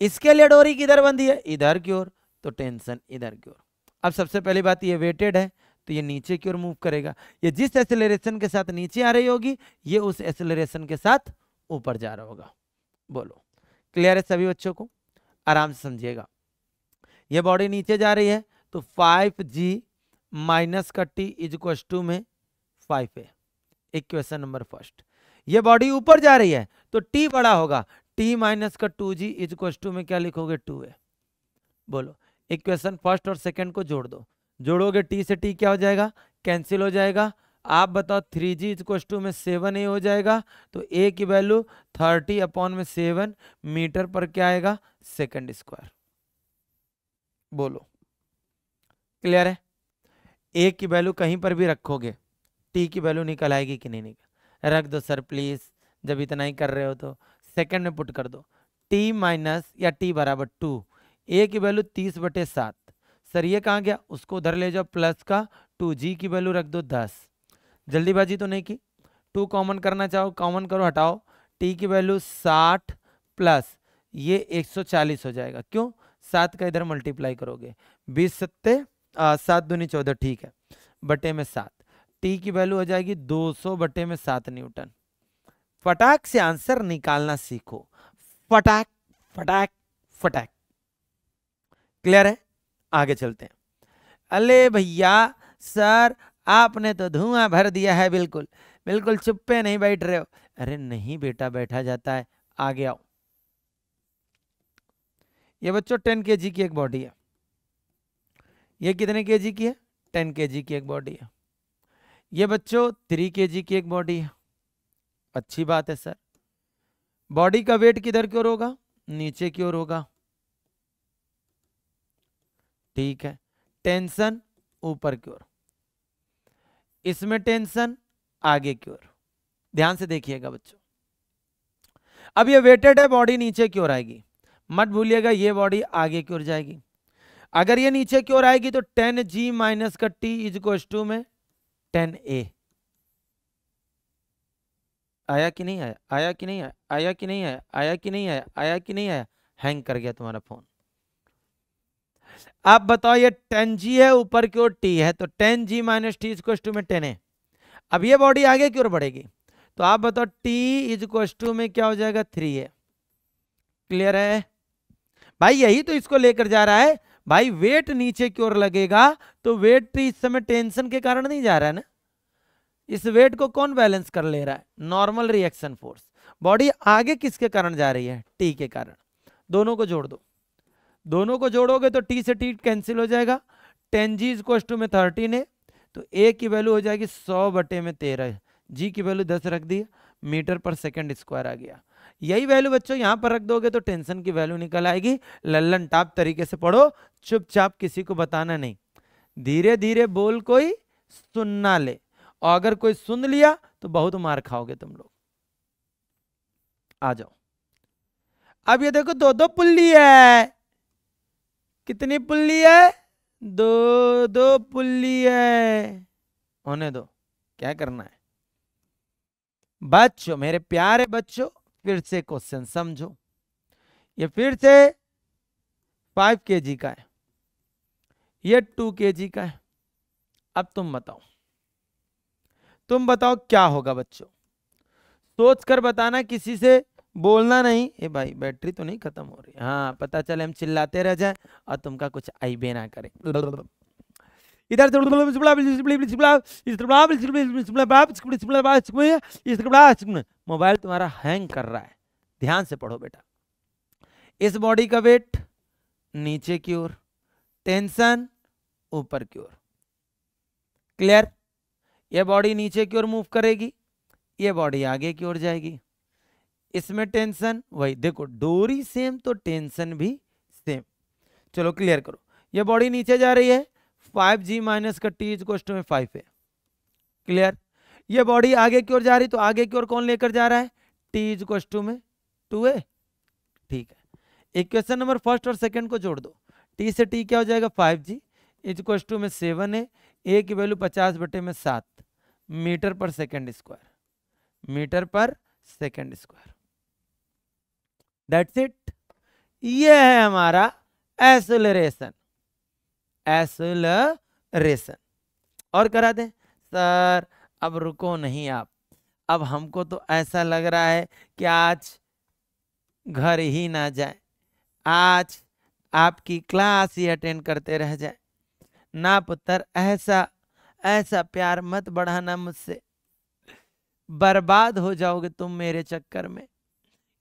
इसके लिए डोरी किधर बंधी है, इधर की ओर, तो टेंशन इधर की ओर। अब सबसे पहली बात, ये वेटेड है तो ये नीचे की ओर मूव करेगा। ये जिस एक्सेलरेशन के साथ नीचे आ रही होगी, ये उस एक्सेलरेशन के साथ ऊपर जा रहा होगा। बोलो क्लियर है सभी बच्चों को, आराम से समझिएगा। ये बॉडी नीचे जा रही है तो 5g माइनस का t इज टू में 5 है, इक्वेशन नंबर फर्स्ट। ये बॉडी ऊपर जा रही है तो t बड़ा होगा, t माइनस का 2g इज टू में क्या लिखोगे 2 है। बोलो इक्वेशन फर्स्ट और सेकंड को जोड़ दो, जोड़ोगे t से t क्या हो जाएगा, कैंसिल हो जाएगा। आप बताओ 3g इज टू में 7a हो जाएगा, तो a की वैल्यू 30/7 मीटर पर क्या आएगा, सेकंड स्क्वायर। बोलो क्लियर है। a की वैल्यू कहीं पर भी रखोगे, t की वैल्यू निकल आएगी कि नहीं निकल, रख दो सर प्लीज, जब इतना ही कर रहे हो तो सेकंड में पुट कर दो, t माइनस या t बराबर 2, a की वैल्यू 30/7, सर ये कहाँ गया, उसको उधर ले जाओ, प्लस का 2g की वैल्यू रख दो 10। जल्दीबाजी तो नहीं की, 2 कॉमन करना चाहो कॉमन करो, हटाओ, t की वैल्यू 60 प्लस ये 140 हो जाएगा। क्यों, 7 का इधर मल्टीप्लाई करोगे, 20 सत्ते 7 दूनी 14, ठीक है, बटे में 7, t की वैल्यू हो जाएगी 200/7 न्यूटन। फटाक से आंसर निकालना सीखो, फटाक फटाक फटाक। क्लियर है, आगे चलते हैं। अले भैया सर आपने तो धुआं भर दिया है, बिल्कुल बिल्कुल चुप्पे नहीं बैठ रहे हो। अरे नहीं बेटा बैठा जाता है, आगे आओ। ये बच्चों 10 kg की एक बॉडी है, ये कितने kg की है, 10 kg की एक बॉडी है। ये बच्चों 3 kg की एक बॉडी है, अच्छी बात है सर। बॉडी का वेट किधर की ओर होगा, नीचे की ओर होगा, ठीक है। टेंशन ऊपर की ओर, इसमें टेंशन आगे की ओर। ध्यान से देखिएगा बच्चों, अब ये वेटेड है, बॉडी नीचे की ओर आएगी, मत भूलिएगा ये बॉडी आगे की ओर जाएगी। अगर ये नीचे की ओर आएगी तो 10g माइनस का t इज टू में 10a। आया कि नहीं आया, आया कि नहीं आया, आया कि नहीं आया, आया कि नहीं आया, आया कि नहीं आया, हैंग कर गया तुम्हारा फोन। आप बताओ ये 10g है, ऊपर की ओर t है, तो 10g minus T is to में 10 है। अब ये बॉडी आगे की ओर बढ़ेगी, तो आप बताओ t इज टू में क्या हो जाएगा 3 है। क्लियर है भाई, यही तो इसको लेकर जा रहा है भाई, वेट नीचे की ओर लगेगा तो वेट इस समय टेंशन के कारण नहीं जा रहा है ना, इस वेट को कौन बैलेंस कर ले रहा है, नॉर्मल रिएक्शन फोर्स। बॉडी आगे किसके कारण जा रही है, टी के कारण, दोनों को जोड़ दो, दोनों को जोड़ोगे तो टी से टी कैंसिल हो जाएगा, 10g इक्वल में 13 है, तो ए की वैल्यू हो जाएगी 100/13, जी की वैल्यू 10 रख दी, मीटर पर सेकंड स्क्वायर आ गया। यही वैल्यू बच्चों यहां पर रख दोगे तो टेंशन की वैल्यू निकल आएगी। लल्लन टाप तरीके से पढ़ो, चुपचाप किसी को बताना नहीं, धीरे धीरे बोल, कोई सुनना ले, और अगर कोई सुन लिया तो बहुत मार खाओगे तुम लोग। आ जाओ, अब ये देखो दो दो पुल्ली है, कितनी पुल्ली है, दो दो पुल्ली है, होने दो, क्या करना है बच्चों, मेरे प्यारे बच्चों। फिर से क्वेश्चन समझो, ये फिर से 5 kg का है, ये 2 kg का है। अब तुम बताओ क्या होगा बच्चों, सोच कर बताना, किसी से बोलना नहीं। ए भाई बैटरी तो नहीं खत्म हो रही, हाँ पता चले हम चिल्लाते रह जाए और तुमका कुछ आईबे ना करे। इधर मोबाइल तुम्हारा हैंग कर रहा है, ध्यान से पढ़ो बेटा। इस बॉडी का वेट नीचे की ओर, टेंशन ऊपर की ओर, क्लियर। ये बॉडी नीचे की ओर मूव करेगी, ये बॉडी आगे की ओर जाएगी, इसमें टेंशन वही, देखो डोरी सेम तो टेंशन भी सेम। चलो क्लियर करो, ये बॉडी नीचे जा रही है, 5g माइनस का टी इक्वल में 5 है, क्लियर। ये बॉडी आगे की ओर जा रही, तो आगे की ओर कौन लेकर जा रहा है, टी इक्वल में 2 है, ठीक है। इक्वेशन नंबर फर्स्ट और सेकंड को जोड़ दो, टी से टी क्या हो जाएगा 5g इक्वल में 7 है, ए की वैल्यू 50/7 मीटर पर सेकंड स्क्वायर, मीटर पर सेकंड स्क्वायर, दैट्स इट। ये है हमारा एक्सेलरेशन, एक्सेलरेशन। और करा दें सर, अब रुको नहीं आप, अब हमको तो ऐसा लग रहा है कि आज घर ही ना जाए, आज आपकी क्लास ही अटेंड करते रह जाए। ना पुत्र, ऐसा ऐसा प्यार मत बढ़ाना मुझसे, बर्बाद हो जाओगे तुम मेरे चक्कर में,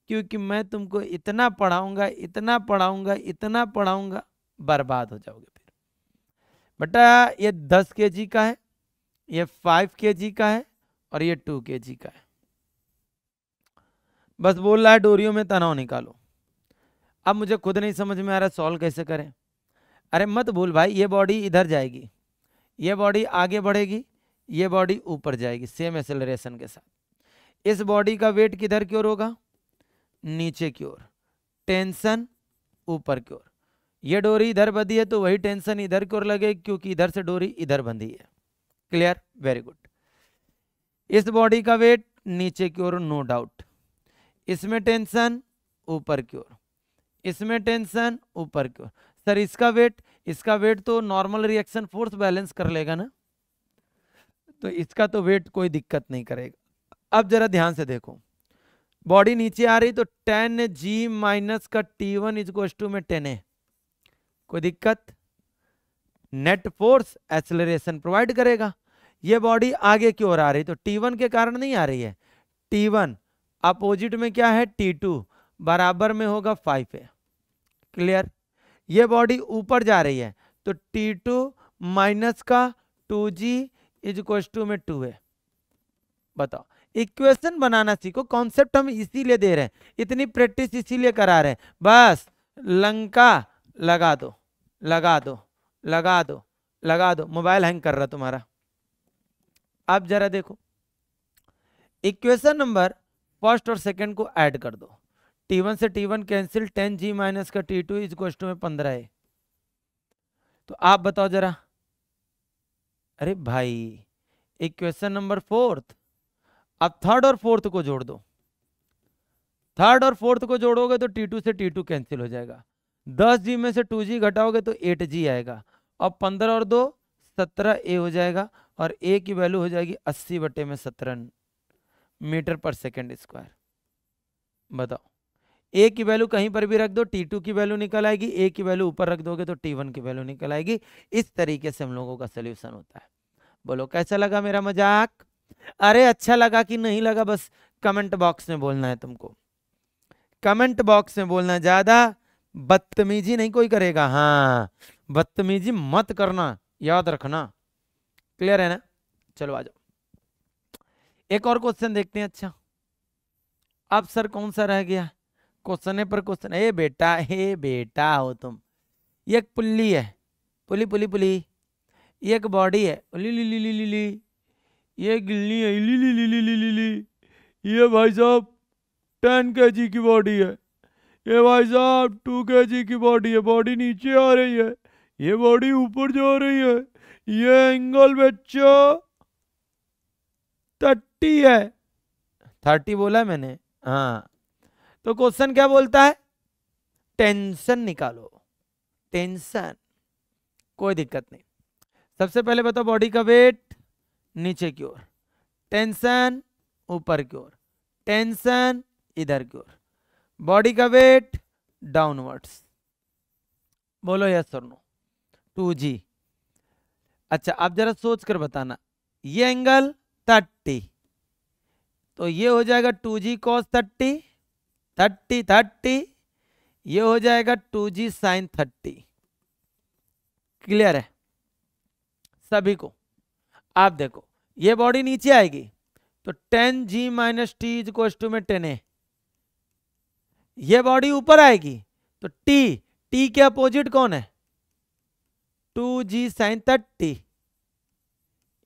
क्योंकि मैं तुमको इतना पढ़ाऊंगा, इतना पढ़ाऊंगा, इतना पढ़ाऊंगा, बर्बाद हो जाओगे फिर। बेटा ये 10 kg का है, ये 5 kg का है, और ये 2 kg का है। बस बोल रहा है डोरियों में तनाव निकालो। अब मुझे खुद नहीं समझ में आ रहा सॉल्व कैसे करें। अरे मत भूल भाई, ये बॉडी इधर जाएगी, ये बॉडी आगे बढ़ेगी, ये बॉडी ऊपर जाएगी सेम एक्सेलरेशन के साथ। इस बॉडी का वेट किधर की ओर होगा, नीचे की ओर, टेंशन ऊपर की ओर। ये डोरी इधर बंधी है तो वही टेंशन इधर की ओर लगेगी, क्योंकि इधर से डोरी इधर बंधी है, क्लियर, वेरी गुड। इस बॉडी का वेट नीचे की ओर, नो डाउट। इसमें टेंशन ऊपर की ओर, इसमें टेंशन ऊपर की ओर। सर इसका वेट तो नॉर्मल रिएक्शन फोर्स बैलेंस कर लेगा ना, तो इसका तो वेट कोई दिक्कत नहीं करेगा। अब जरा ध्यान से देखो, बॉडी नीचे आ रही तो 10g माइनस का T1 इक्वल में 10 है, कोई दिक्कत, नेट फोर्स एक्सेलरेशन प्रोवाइड करेगा। ये बॉडी आगे की ओर आ रही तो T1 के कारण नहीं आ रही है, T1 अपोजिट में क्या है, T2 बराबर में होगा 5 है, क्लियर। ये बॉडी ऊपर जा रही है तो T2 माइनस का 2g इक्वल में 2 है। बताओ, इक्वेशन बनाना सीखो, कॉन्सेप्ट हम इसीलिए दे रहे हैं, इतनी प्रैक्टिस इसीलिए करा रहे हैं। बस लंका लगा दो, लगा दो, लगा दो, लगा दो। मोबाइल हैंग कर रहा तुम्हारा। अब जरा देखो, इक्वेशन नंबर फर्स्ट और सेकंड को ऐड कर दो, T1 से T1 कैंसिल, 10g माइनस का T2 इक्वल में 15 है। तो आप बताओ जरा, अरे भाई इक्वेशन नंबर फोर्थ, अब थर्ड और फोर्थ को जोड़ दो, थर्ड और फोर्थ को जोड़ोगे तो T2 से T2 कैंसिल हो जाएगा, 10g में से 2g घटाओगे तो 8g आएगा, और 15 और 2 17a हो जाएगा, और a की वैल्यू हो जाएगी 80/17 मीटर पर सेकंड स्क्वायर। बताओ, a की वैल्यू कहीं पर भी रख दो, T2 की वैल्यू निकल आएगी, a की वैल्यू ऊपर रख दोगे तो T1 की वैल्यू निकल आएगी। इस तरीके से हम लोगों का सोल्यूशन होता है। बोलो कैसा लगा मेरा मजाक? अरे अच्छा लगा कि नहीं लगा, बस कमेंट बॉक्स में बोलना है तुमको, कमेंट बॉक्स में बोलना, ज्यादा बदतमीजी नहीं कोई करेगा। हाँ, बदतमीजी मत करना, याद रखना। क्लियर है ना? चलो आ जाओ, एक और क्वेश्चन देखते हैं। अच्छा, अब सर कौन सा रह गया? क्वेश्चन पर क्वेश्चन। ए बेटा हो तुम। ये एक पुल्ली है, पुली पुली पुली। ये एक बॉडी है, ली ली ली ली ली ली। ये गिल्ली है, ली ली ली ली ली ली ली। ये भाई साहब 10 kg की बॉडी है। ये भाई साहब 2 kg की बॉडी है। बॉडी नीचे आ रही है, ये बॉडी ऊपर जा रही है। ये एंगल बच्चों 30 है। 30 बोला मैंने? हाँ, तो क्वेश्चन क्या बोलता है? टेंशन निकालो। टेंशन, कोई दिक्कत नहीं। सबसे पहले बताओ, बॉडी का वेट नीचे की ओर, टेंशन ऊपर की ओर, टेंशन इधर की ओर, बॉडी का वेट डाउनवर्ड्स। बोलो यस और नो। 2G। अच्छा, आप जरा सोच कर बताना, ये एंगल 30, तो ये हो जाएगा 2G cos 30, 30 30। ये हो जाएगा 2G sin 30। क्लियर है सभी को? आप देखो, ये बॉडी नीचे आएगी तो 10G minus T is equal to में 10A। ये बॉडी ऊपर आएगी तो टी के अपोजिट कौन है? 2G sin 30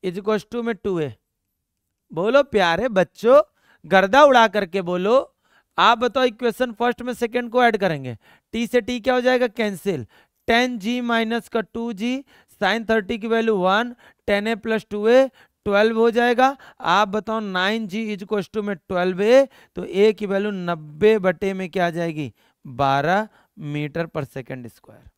is equal to में 2A। बोलो प्यारे बच्चों, गर्दा उड़ा करके बोलो। आप बताओ, इक्वेशन फर्स्ट में सेकंड को ऐड करेंगे, टी से टी क्या हो जाएगा? कैंसिल। 10G माइनस का 2G साइन 30 की वैल्यू 1, 10A प्लस 2A 12 हो जाएगा। आप बताओ 9G इज इक्वल टू में 12A, तो A की वैल्यू 90 बटे में क्या आ जाएगी? 12 मीटर पर सेकंड स्क्वायर।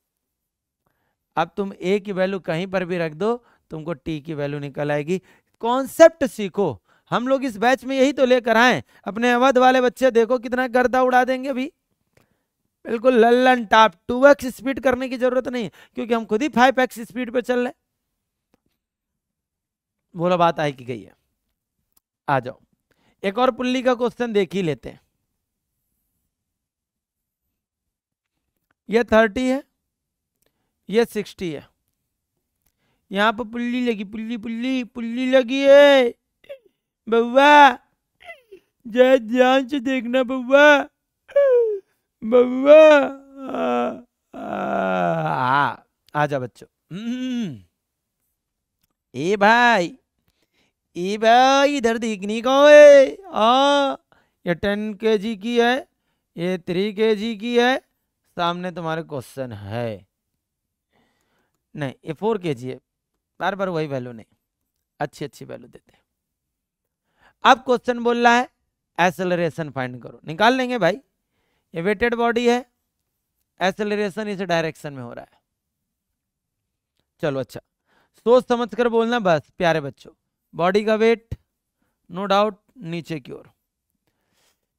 अब तुम A की वैल्यू कहीं पर भी रख दो, तुमको T की वैल्यू निकल आएगी। कॉन्सेप्ट सीखो, हम लोग इस बैच में यही तो लेकर आए। अपने अवध वाले बच्चे देखो कितना गर्दा उड़ा देंगे अभी, बिल्कुल लल्लन टाप। 2x स्पीड करने की जरूरत नहीं, क्योंकि हम खुद ही 5x स्पीड पे चल रहे। बोलो बात आई कि गई है? आ जाओ, एक और पुल्ली का क्वेश्चन देख ही लेते हैं। ये 30 है, ये 60 है। यहां पर पुल्ली लगी, पुल्ली पुल्ली पुल्ली लगी है। बउआ जय ध्यान से देखना बउआ, बउआ आजा बच्चों। ए भाई, ए भाई इधर देखने को है। ये 10 kg की है, ये 3 kg की है। सामने तुम्हारे क्वेश्चन है। नहीं, ये 4 kg है। बार बार वही वैल्यू नहीं, अच्छी अच्छी वैल्यू देते हैं। अब क्वेश्चन बोल रहा है एक्सेलरेशन फाइंड करो। निकाल लेंगे भाई, ये वेटेड बॉडी है, एक्सेलरेशन इस डायरेक्शन में हो रहा है। चलो अच्छा, सोच समझ कर बोलना बस प्यारे बच्चों। बॉडी का वेट नो डाउट नीचे की ओर।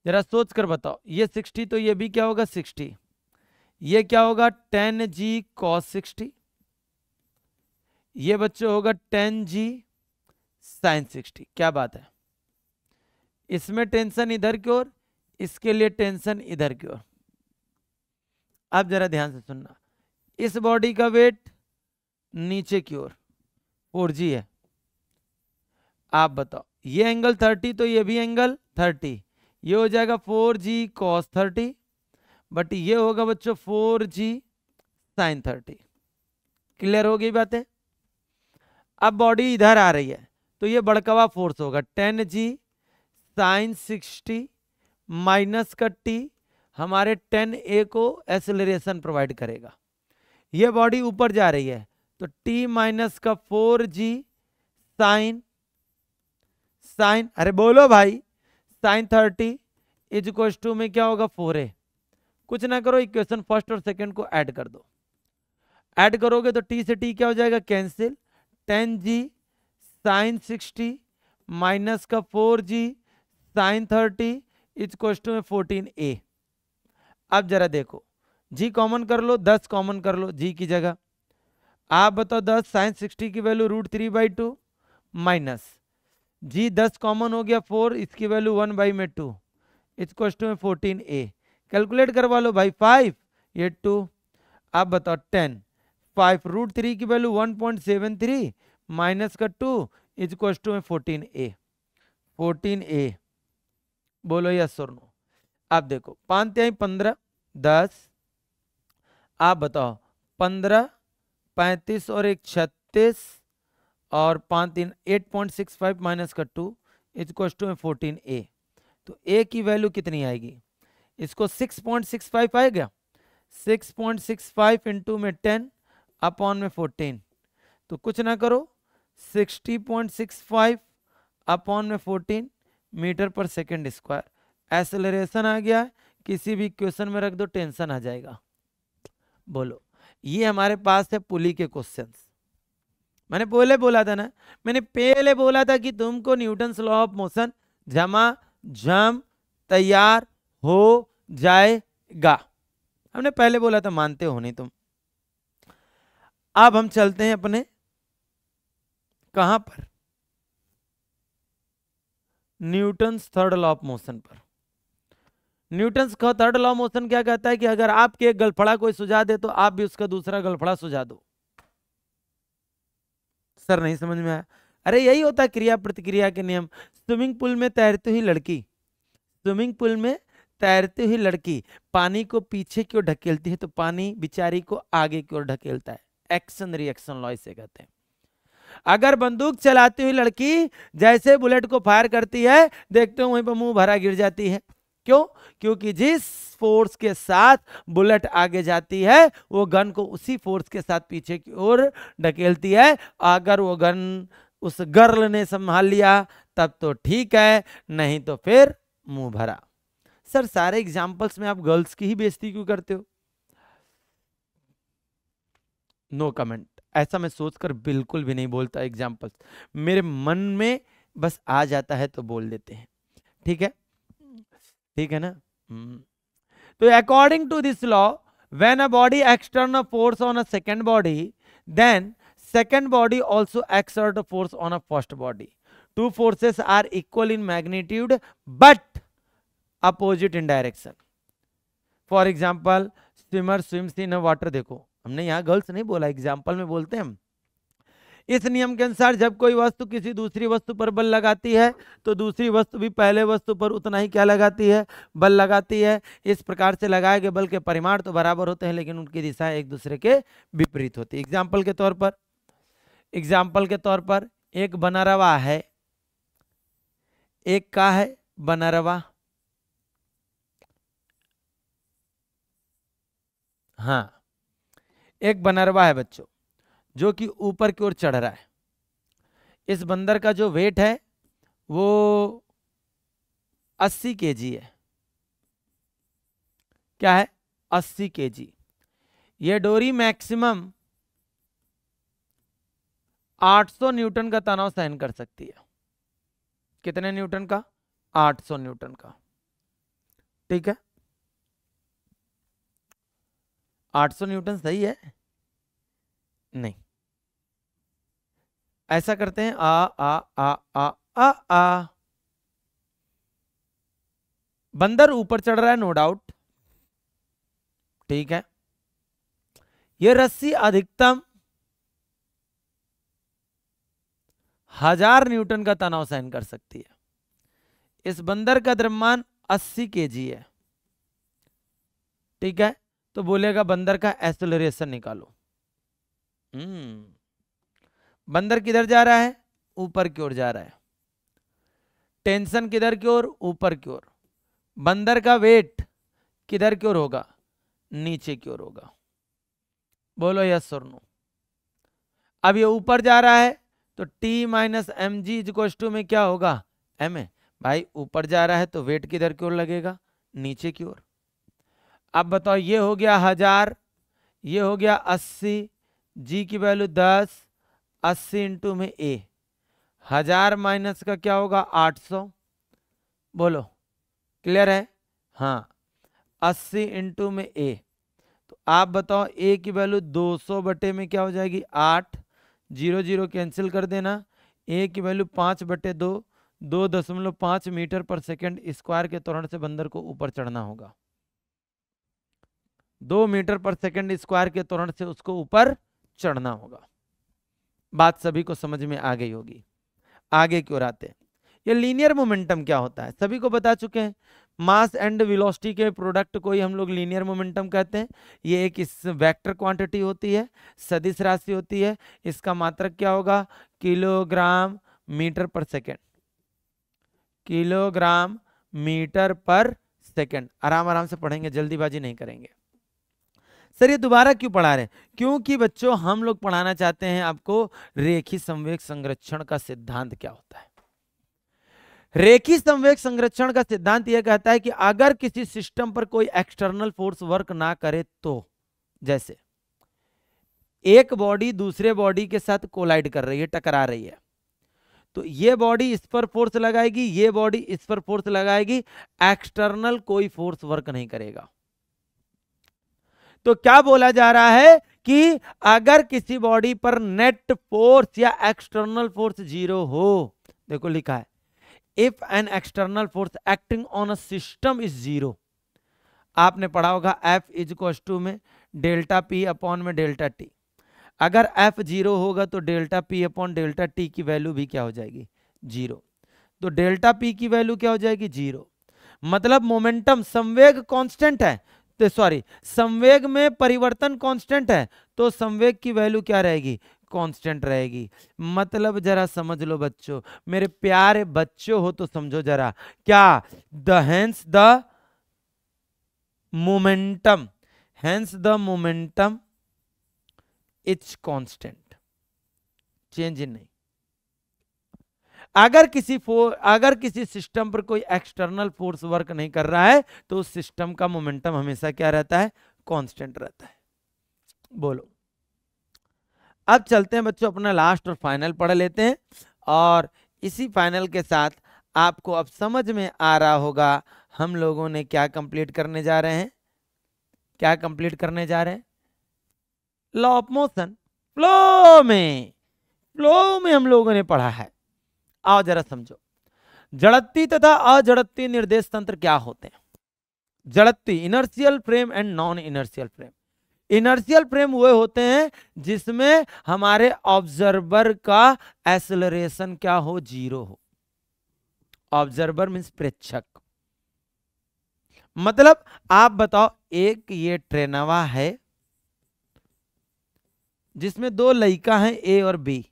जरा सोच कर बताओ, ये 60 तो ये भी क्या होगा? 60। ये क्या होगा? 10G cos 60। ये बच्चों होगा 10G sin 60। क्या बात है? इसमें टेंशन इधर की ओर, इसके लिए टेंशन इधर की ओर। अब जरा ध्यान से सुनना, इस बॉडी का वेट नीचे की ओर 4G है। आप बताओ, ये एंगल 30 तो ये भी एंगल 30। ये हो जाएगा 4G cos 30, बट ये होगा बच्चों 4G sin 30। क्लियर हो गई बातें? अब बॉडी इधर आ रही है तो ये बड़कवा फोर्स होगा 10G sin 60 माइनस का टी हमारे 10A को एक्सेलरेशन प्रोवाइड करेगा। ये बॉडी ऊपर जा रही है तो T माइनस का 4G साइन अरे बोलो भाई, साइन 30 इज इक्वल टू में क्या होगा? 4A। कुछ ना करो, इक्वेशन फर्स्ट और सेकंड को ऐड कर दो। ऐड करोगे तो T से T क्या हो जाएगा? कैंसिल। 10G साइन 60 माइनस का 4G sign 30 is equal to में 14A। अब जरा देखो, G कॉमन कर लो, 10 कॉमन कर लो G की जगह। आप बताओ 10 साइन 60 की वैल्यू √3/2 माइनस G 10 कॉमन हो गया 4, इसकी वैल्यू 1/2 इज इक्वल टू में 14A। कैलकुलेट करवा लो भाई, 5 ये 2। अब बताओ 10, 5√3 की वैल्यू 1.73 माइनस का 2 is equal to 14a। 14a बोलो यस और नो। आप देखो 5 15 10, आप बताओ 15, 35 और 1 36 और 5 3 8.65 माइनस का 2 इज इक्वल टू 14a। तो a की वैल्यू कितनी आएगी? इसको 6.65 आएगा। 6.65 इंटू में 10 अपॉन में 14, तो कुछ ना करो 60.65 अपॉन में 14 मीटर पर सेकंड स्क्वायर। एक्सेलरेशन आ गया, किसी भी क्वेश्चन में रख दो टेंशन आ जाएगा। बोलो, ये हमारे पास है पुली के क्वेश्चंस। मैंने पहले बोला था ना, मैंने पहले बोला था कि तुमको न्यूटन्स लॉ ऑफ मोशन झम तैयार हो जाएगा। हमने पहले बोला था, मानते हो नहीं तुम। अब हम चलते हैं अपने कहां पर? Newton's third law of motion पर। न्यूटन्स का थर्ड लॉ ऑफ मोशन क्या कहता है कि अगर आपके एक गलफड़ा कोई सुझा दे तो आप भी उसका दूसरा गलफड़ा सुझा दो। सर नहीं समझ में आया? अरे यही होता है क्रिया प्रतिक्रिया के नियम। स्विमिंग पूल में तैरती हुई लड़की, स्विमिंग पूल में तैरती हुई लड़की पानी को पीछे की ओर ढकेलती है तो पानी बिचारी को आगे की ओर ढकेलता है। एक्शन रिएक्शन लॉ इसे कहते हैं। अगर बंदूक चलाती हुई लड़की जैसे बुलेट को फायर करती है, देखते हो वहीं पर मुंह भरा गिर जाती है। क्यों? क्योंकि जिस फोर्स के साथ बुलेट आगे जाती है वो गन को उसी फोर्स के साथ पीछे की ओर ढकेलती है। अगर वो गन उस गर्ल ने संभाल लिया तब तो ठीक है, नहीं तो फिर मुंह भरा। सर सारे एग्जाम्पल्स में आप गर्ल्स की ही बेइज्जती क्यों करते हो? No comment. ऐसा मैं सोचकर बिल्कुल भी नहीं बोलता एग्जाम्पल्स, मेरे मन में बस आ जाता है तो बोल देते हैं। ठीक है, ठीक है ना? तो according to this law, when a body extern a force on a second body, then second body also exert a force on a first body. Two forces are equal in magnitude but opposite in direction. For example, swimmer swims in a water. देखो हमने यहाँ girls नहीं बोला, example में बोलते हैं हम। इस नियम के अनुसार जब कोई वस्तु किसी दूसरी वस्तु पर बल लगाती है तो दूसरी वस्तु भी पहले वस्तु पर उतना ही क्या लगाती है? बल लगाती है। इस प्रकार से लगाए गए बल के परिमाण तो बराबर होते हैं लेकिन उनकी दिशाएं एक दूसरे के विपरीत होती है। एग्जाम्पल के तौर पर एक बना रवा है, एक का है बना रवा। हाँ, एक बनरवा है बच्चों जो कि ऊपर की ओर चढ़ रहा है। इस बंदर का जो वेट है वो 80 केजी है। क्या है? 80 केजी। ये डोरी मैक्सिमम 800 न्यूटन का तनाव सहन कर सकती है। कितने न्यूटन का? 800 न्यूटन का। ठीक है, 800 न्यूटन सही है? नहीं, ऐसा करते हैं आ आ आ आ आ आ। बंदर ऊपर चढ़ रहा है, नो डाउट, ठीक है। ये रस्सी अधिकतम 1000 न्यूटन का तनाव सहन कर सकती है। इस बंदर का द्रव्यमान 80 केजी है, ठीक है। तो बोलेगा बंदर का एक्सेलरेशन निकालो। बंदर किधर जा रहा है? ऊपर की ओर जा रहा है। टेंशन किधर की ओर? ऊपर की ओर। बंदर का वेट किधर की ओर होगा? नीचे की ओर होगा। बोलो यस और नो। अब ये ऊपर जा रहा है तो T minus M G equal में क्या होगा? M A. भाई ऊपर जा रहा है तो वेट किधर की ओर लगेगा? नीचे की ओर। अब बताओ, ये हो गया 1000, ये हो गया 80, जी की वैल्यू 10, 80 इंटू में ए। 1000 माइनस का क्या होगा? 800। बोलो क्लियर है? हाँ, 80 इंटू में ए। तो आप बताओ ए की वैल्यू 200 बटे में क्या हो जाएगी? 8। 0 0 कैंसिल कर देना। ए की वैल्यू 5/2, 2.5 मीटर पर सेकंड स्क्वायर के त्वरण से बंदर को ऊपर चढ़ना होगा। 2 मीटर पर सेकंड स्क्वायर के त्वरण से उसको ऊपर चढ़ना होगा। बात सभी को समझ में आ गई होगी। आगे की ओर आते हैं। ये लीनियर मोमेंटम क्या होता है सभी को बता चुके हैं। मास एंड वेलोसिटी के प्रोडक्ट को ही हम लोग लीनियर मोमेंटम कहते हैं। ये एक इस वेक्टर क्वांटिटी होती है, सदिश राशि होती है। इसका मात्रक क्या होगा? किलोग्राम मीटर पर सेकेंड, किलोग्राम मीटर पर सेकेंड। आराम आराम से पढ़ेंगे, जल्दीबाजी नहीं करेंगे। सर ये दोबारा क्यों पढ़ा रहे हैं? क्योंकि बच्चों हम लोग पढ़ाना चाहते हैं आपको रेखीय संवेग संरक्षण का सिद्धांत क्या होता है। रेखीय संवेग संरक्षण का सिद्धांत यह कहता है कि अगर किसी सिस्टम पर कोई एक्सटर्नल फोर्स वर्क ना करे तो, जैसे एक बॉडी दूसरे बॉडी के साथ कोलाइड कर रही है, टकरा रही है, तो ये बॉडी इस पर फोर्स लगाएगी, ये बॉडी इस पर फोर्स लगाएगी, एक्सटर्नल कोई फोर्स वर्क नहीं करेगा। तो क्या बोला जा रहा है कि अगर किसी बॉडी पर नेट फोर्स या एक्सटर्नल फोर्स 0 हो, देखो लिखा है if N external force acting on a system is 0, आपने पढ़ा होगा F इज इक्वल टू में डेल्टा P अपॉन में डेल्टा T। अगर F 0 होगा तो delta P upon delta T की वैल्यू भी क्या हो जाएगी? 0। तो डेल्टा P की वैल्यू क्या हो जाएगी? 0। मतलब मोमेंटम, संवेग कांस्टेंट है, तो सॉरी संवेग में परिवर्तन कांस्टेंट है, तो संवेग की वैल्यू क्या रहेगी? कांस्टेंट रहेगी। मतलब जरा समझ लो बच्चों, मेरे प्यारे बच्चों हो तो समझो जरा, क्या hence the momentum, hence the momentum it's constant, change in नहीं। अगर किसी सिस्टम पर कोई एक्सटर्नल फोर्स वर्क नहीं कर रहा है तो उस सिस्टम का मोमेंटम हमेशा क्या रहता है? कांस्टेंट रहता है। बोलो, अब चलते हैं बच्चों, अपना लास्ट और फाइनल पढ़ लेते हैं, और इसी फाइनल के साथ आपको अब समझ में आ रहा होगा हम लोगों ने क्या कंप्लीट करने जा रहे हैं। क्या कंप्लीट करने जा रहे हैं? Law of motion. फ्लो में हम लोगों ने पढ़ा है। आओ जरा समझो, जड़त्वी तथा अजड़त्वी निर्देश तंत्र क्या होते हैं। जड़त्वी inertial frame and non inertial frame. Inertial frame वो होते हैं जिसमें हमारे ऑब्जर्वर का एक्सेलरेशन क्या हो? 0 हो। ऑब्जर्वर मींस प्रेक्षक। मतलब आप बताओ, एक ये ट्रेनवा है जिसमें 2 लड़का हैं ए और बी,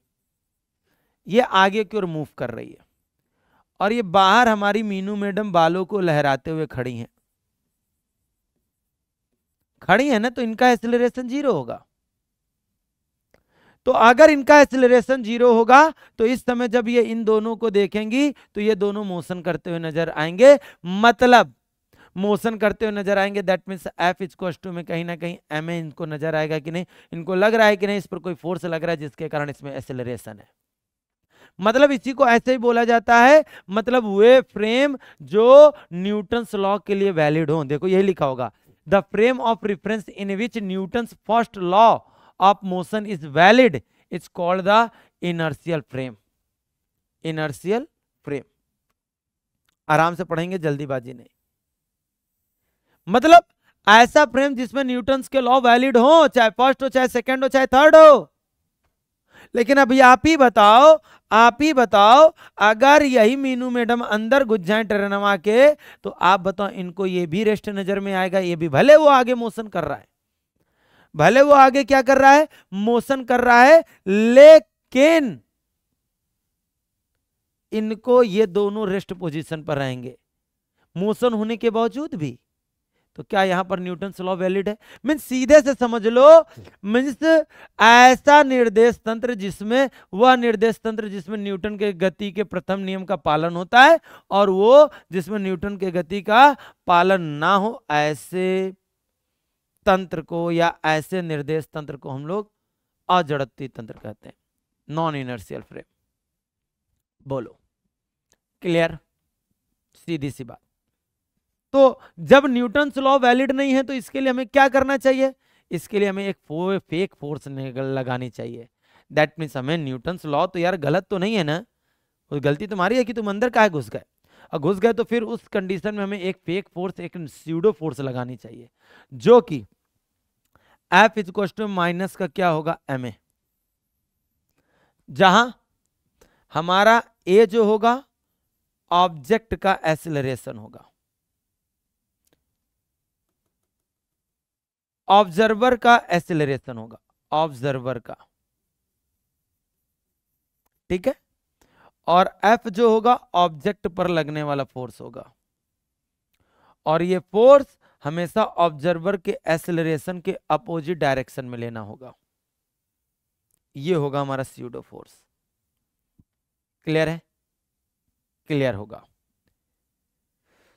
ये आगे की ओर मूव कर रही है, और ये बाहर हमारी मीनू मैडम बालों को लहराते हुए खड़ी हैं, ना, तो इनका एक्सेलरेशन 0 होगा। तो अगर इनका एक्सेलरेशन 0 होगा तो इस समय जब ये इन दोनों को देखेंगी तो ये दोनों मोशन करते हुए नजर आएंगे। मतलब मोशन करते हुए नजर आएंगे, that means F equal to में कहीं ना कहीं ma इनको नजर आएगा कि नहीं, इनको लग रहा है कि नहीं इस पर कोई फोर्स लग रहा है जिसके कारण इसमें एक्सेलरेशन है। मतलब इसी को ऐसे ही बोला जाता है, मतलब वे फ्रेम जो न्यूटन्स लॉ के लिए वैलिड हो। देखो यही लिखा होगा, the frame of reference in which Newton's first law of motion is valid is called the inertial frame. Inertial frame आराम से पढ़ेंगे, जल्दीबाजी नहीं। मतलब ऐसा फ्रेम जिसमें न्यूटन्स के लॉ वैलिड हो, चाहे फर्स्ट हो, चाहे सेकंड हो, चाहे थर्ड हो। लेकिन अभी आप ही बताओ अगर यही मीनू मैडम अंदर घुस जाए ट्रेनवा के, तो आप बताओ इनको ये भी रेस्ट नजर में आएगा? ये भी भले वो आगे मोशन कर रहा है, भले वो आगे क्या कर रहा है? मोशन कर रहा है, लेकिन इनको ये दोनों रेस्ट पोजीशन पर रहेंगे मोशन होने के बावजूद भी। तो क्या यहां पर न्यूटन्स लॉ वैलिड है? मीन्स सीधे से समझ लो, मीन्स ऐसा निर्देश तंत्र जिसमें न्यूटन के गति के प्रथम नियम का पालन होता है, और वो जिसमें न्यूटन के गति का पालन ना हो, ऐसे तंत्र को या ऐसे निर्देश तंत्र को हम लोग अजड़त्वी तंत्र कहते हैं, नॉन इनर्शियल फ्रेम। बोलो, क्लियर? सीधी सी बात। तो जब न्यूटन्स लॉ वैलिड नहीं है तो इसके लिए हमें क्या करना चाहिए? इसके लिए हमें एक फेक फोर्स लगानी चाहिए। दैट मीन्स हमें न्यूटन्स लॉ तो यार गलत तो नहीं है ना, कोई गलती तुम्हारी है कि तुम अंदर काहे घुस गए, और घुस गए तो फिर उस कंडीशन में हमें एक फेक फोर्स, एक स्यूडो फोर्स लगानी चाहिए, जो कि एफ इक्वल टू माइनस का क्या होगा ma, जहां हमारा ए जो होगा ऑब्जेक्ट का एक्सेलरेशन होगा, ऑब्जर्वर का एक्सेलरेशन होगा, ऑब्जर्वर का, ठीक है। और एफ जो होगा ऑब्जेक्ट पर लगने वाला फोर्स होगा, और ये फोर्स हमेशा ऑब्जर्वर के एक्सेलरेशन के अपोजिट डायरेक्शन में लेना होगा। ये होगा हमारा स्यूडो फोर्स। क्लियर है? क्लियर होगा।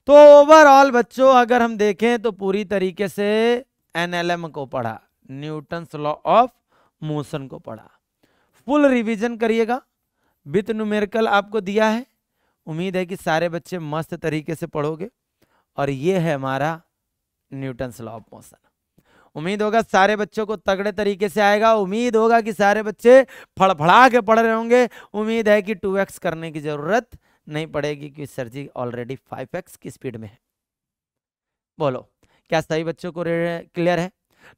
तो ओवरऑल बच्चों अगर हम देखें तो पूरी तरीके से एनएलएम को पढ़ा, न्यूटन्स लॉ ऑफ मोशन को पढ़ा। फुल रिवीजन करिएगा, विथ न्यूमेरिकल आपको दिया है। उम्मीद है कि सारे बच्चे मस्त तरीके से पढ़ोगे। और ये है हमारा न्यूटन्स लॉ ऑफ मोशन। उम्मीद होगा सारे बच्चों को तगड़े तरीके से आएगा। उम्मीद होगा कि सारे बच्चे फड़फड़ा के पढ़ रहे होंगे। उम्मीद है कि 2x करने की जरूरत नहीं पड़ेगी, क्योंकि सर जी ऑलरेडी 5x की स्पीड में है। बोलो क्या सही बच्चों को क्लियर है?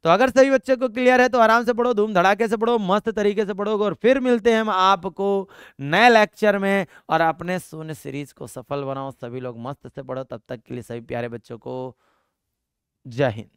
तो अगर सभी बच्चों को क्लियर है तो आराम से पढ़ो, धूम धड़ाके से पढ़ो, मस्त तरीके से पढ़ोगे। और फिर मिलते हैं हम आपको नए लेक्चर में। और अपने शून्य सीरीज को सफल बनाओ, सभी लोग मस्त से पढ़ो। तब तक के लिए सभी प्यारे बच्चों को जय हिंद।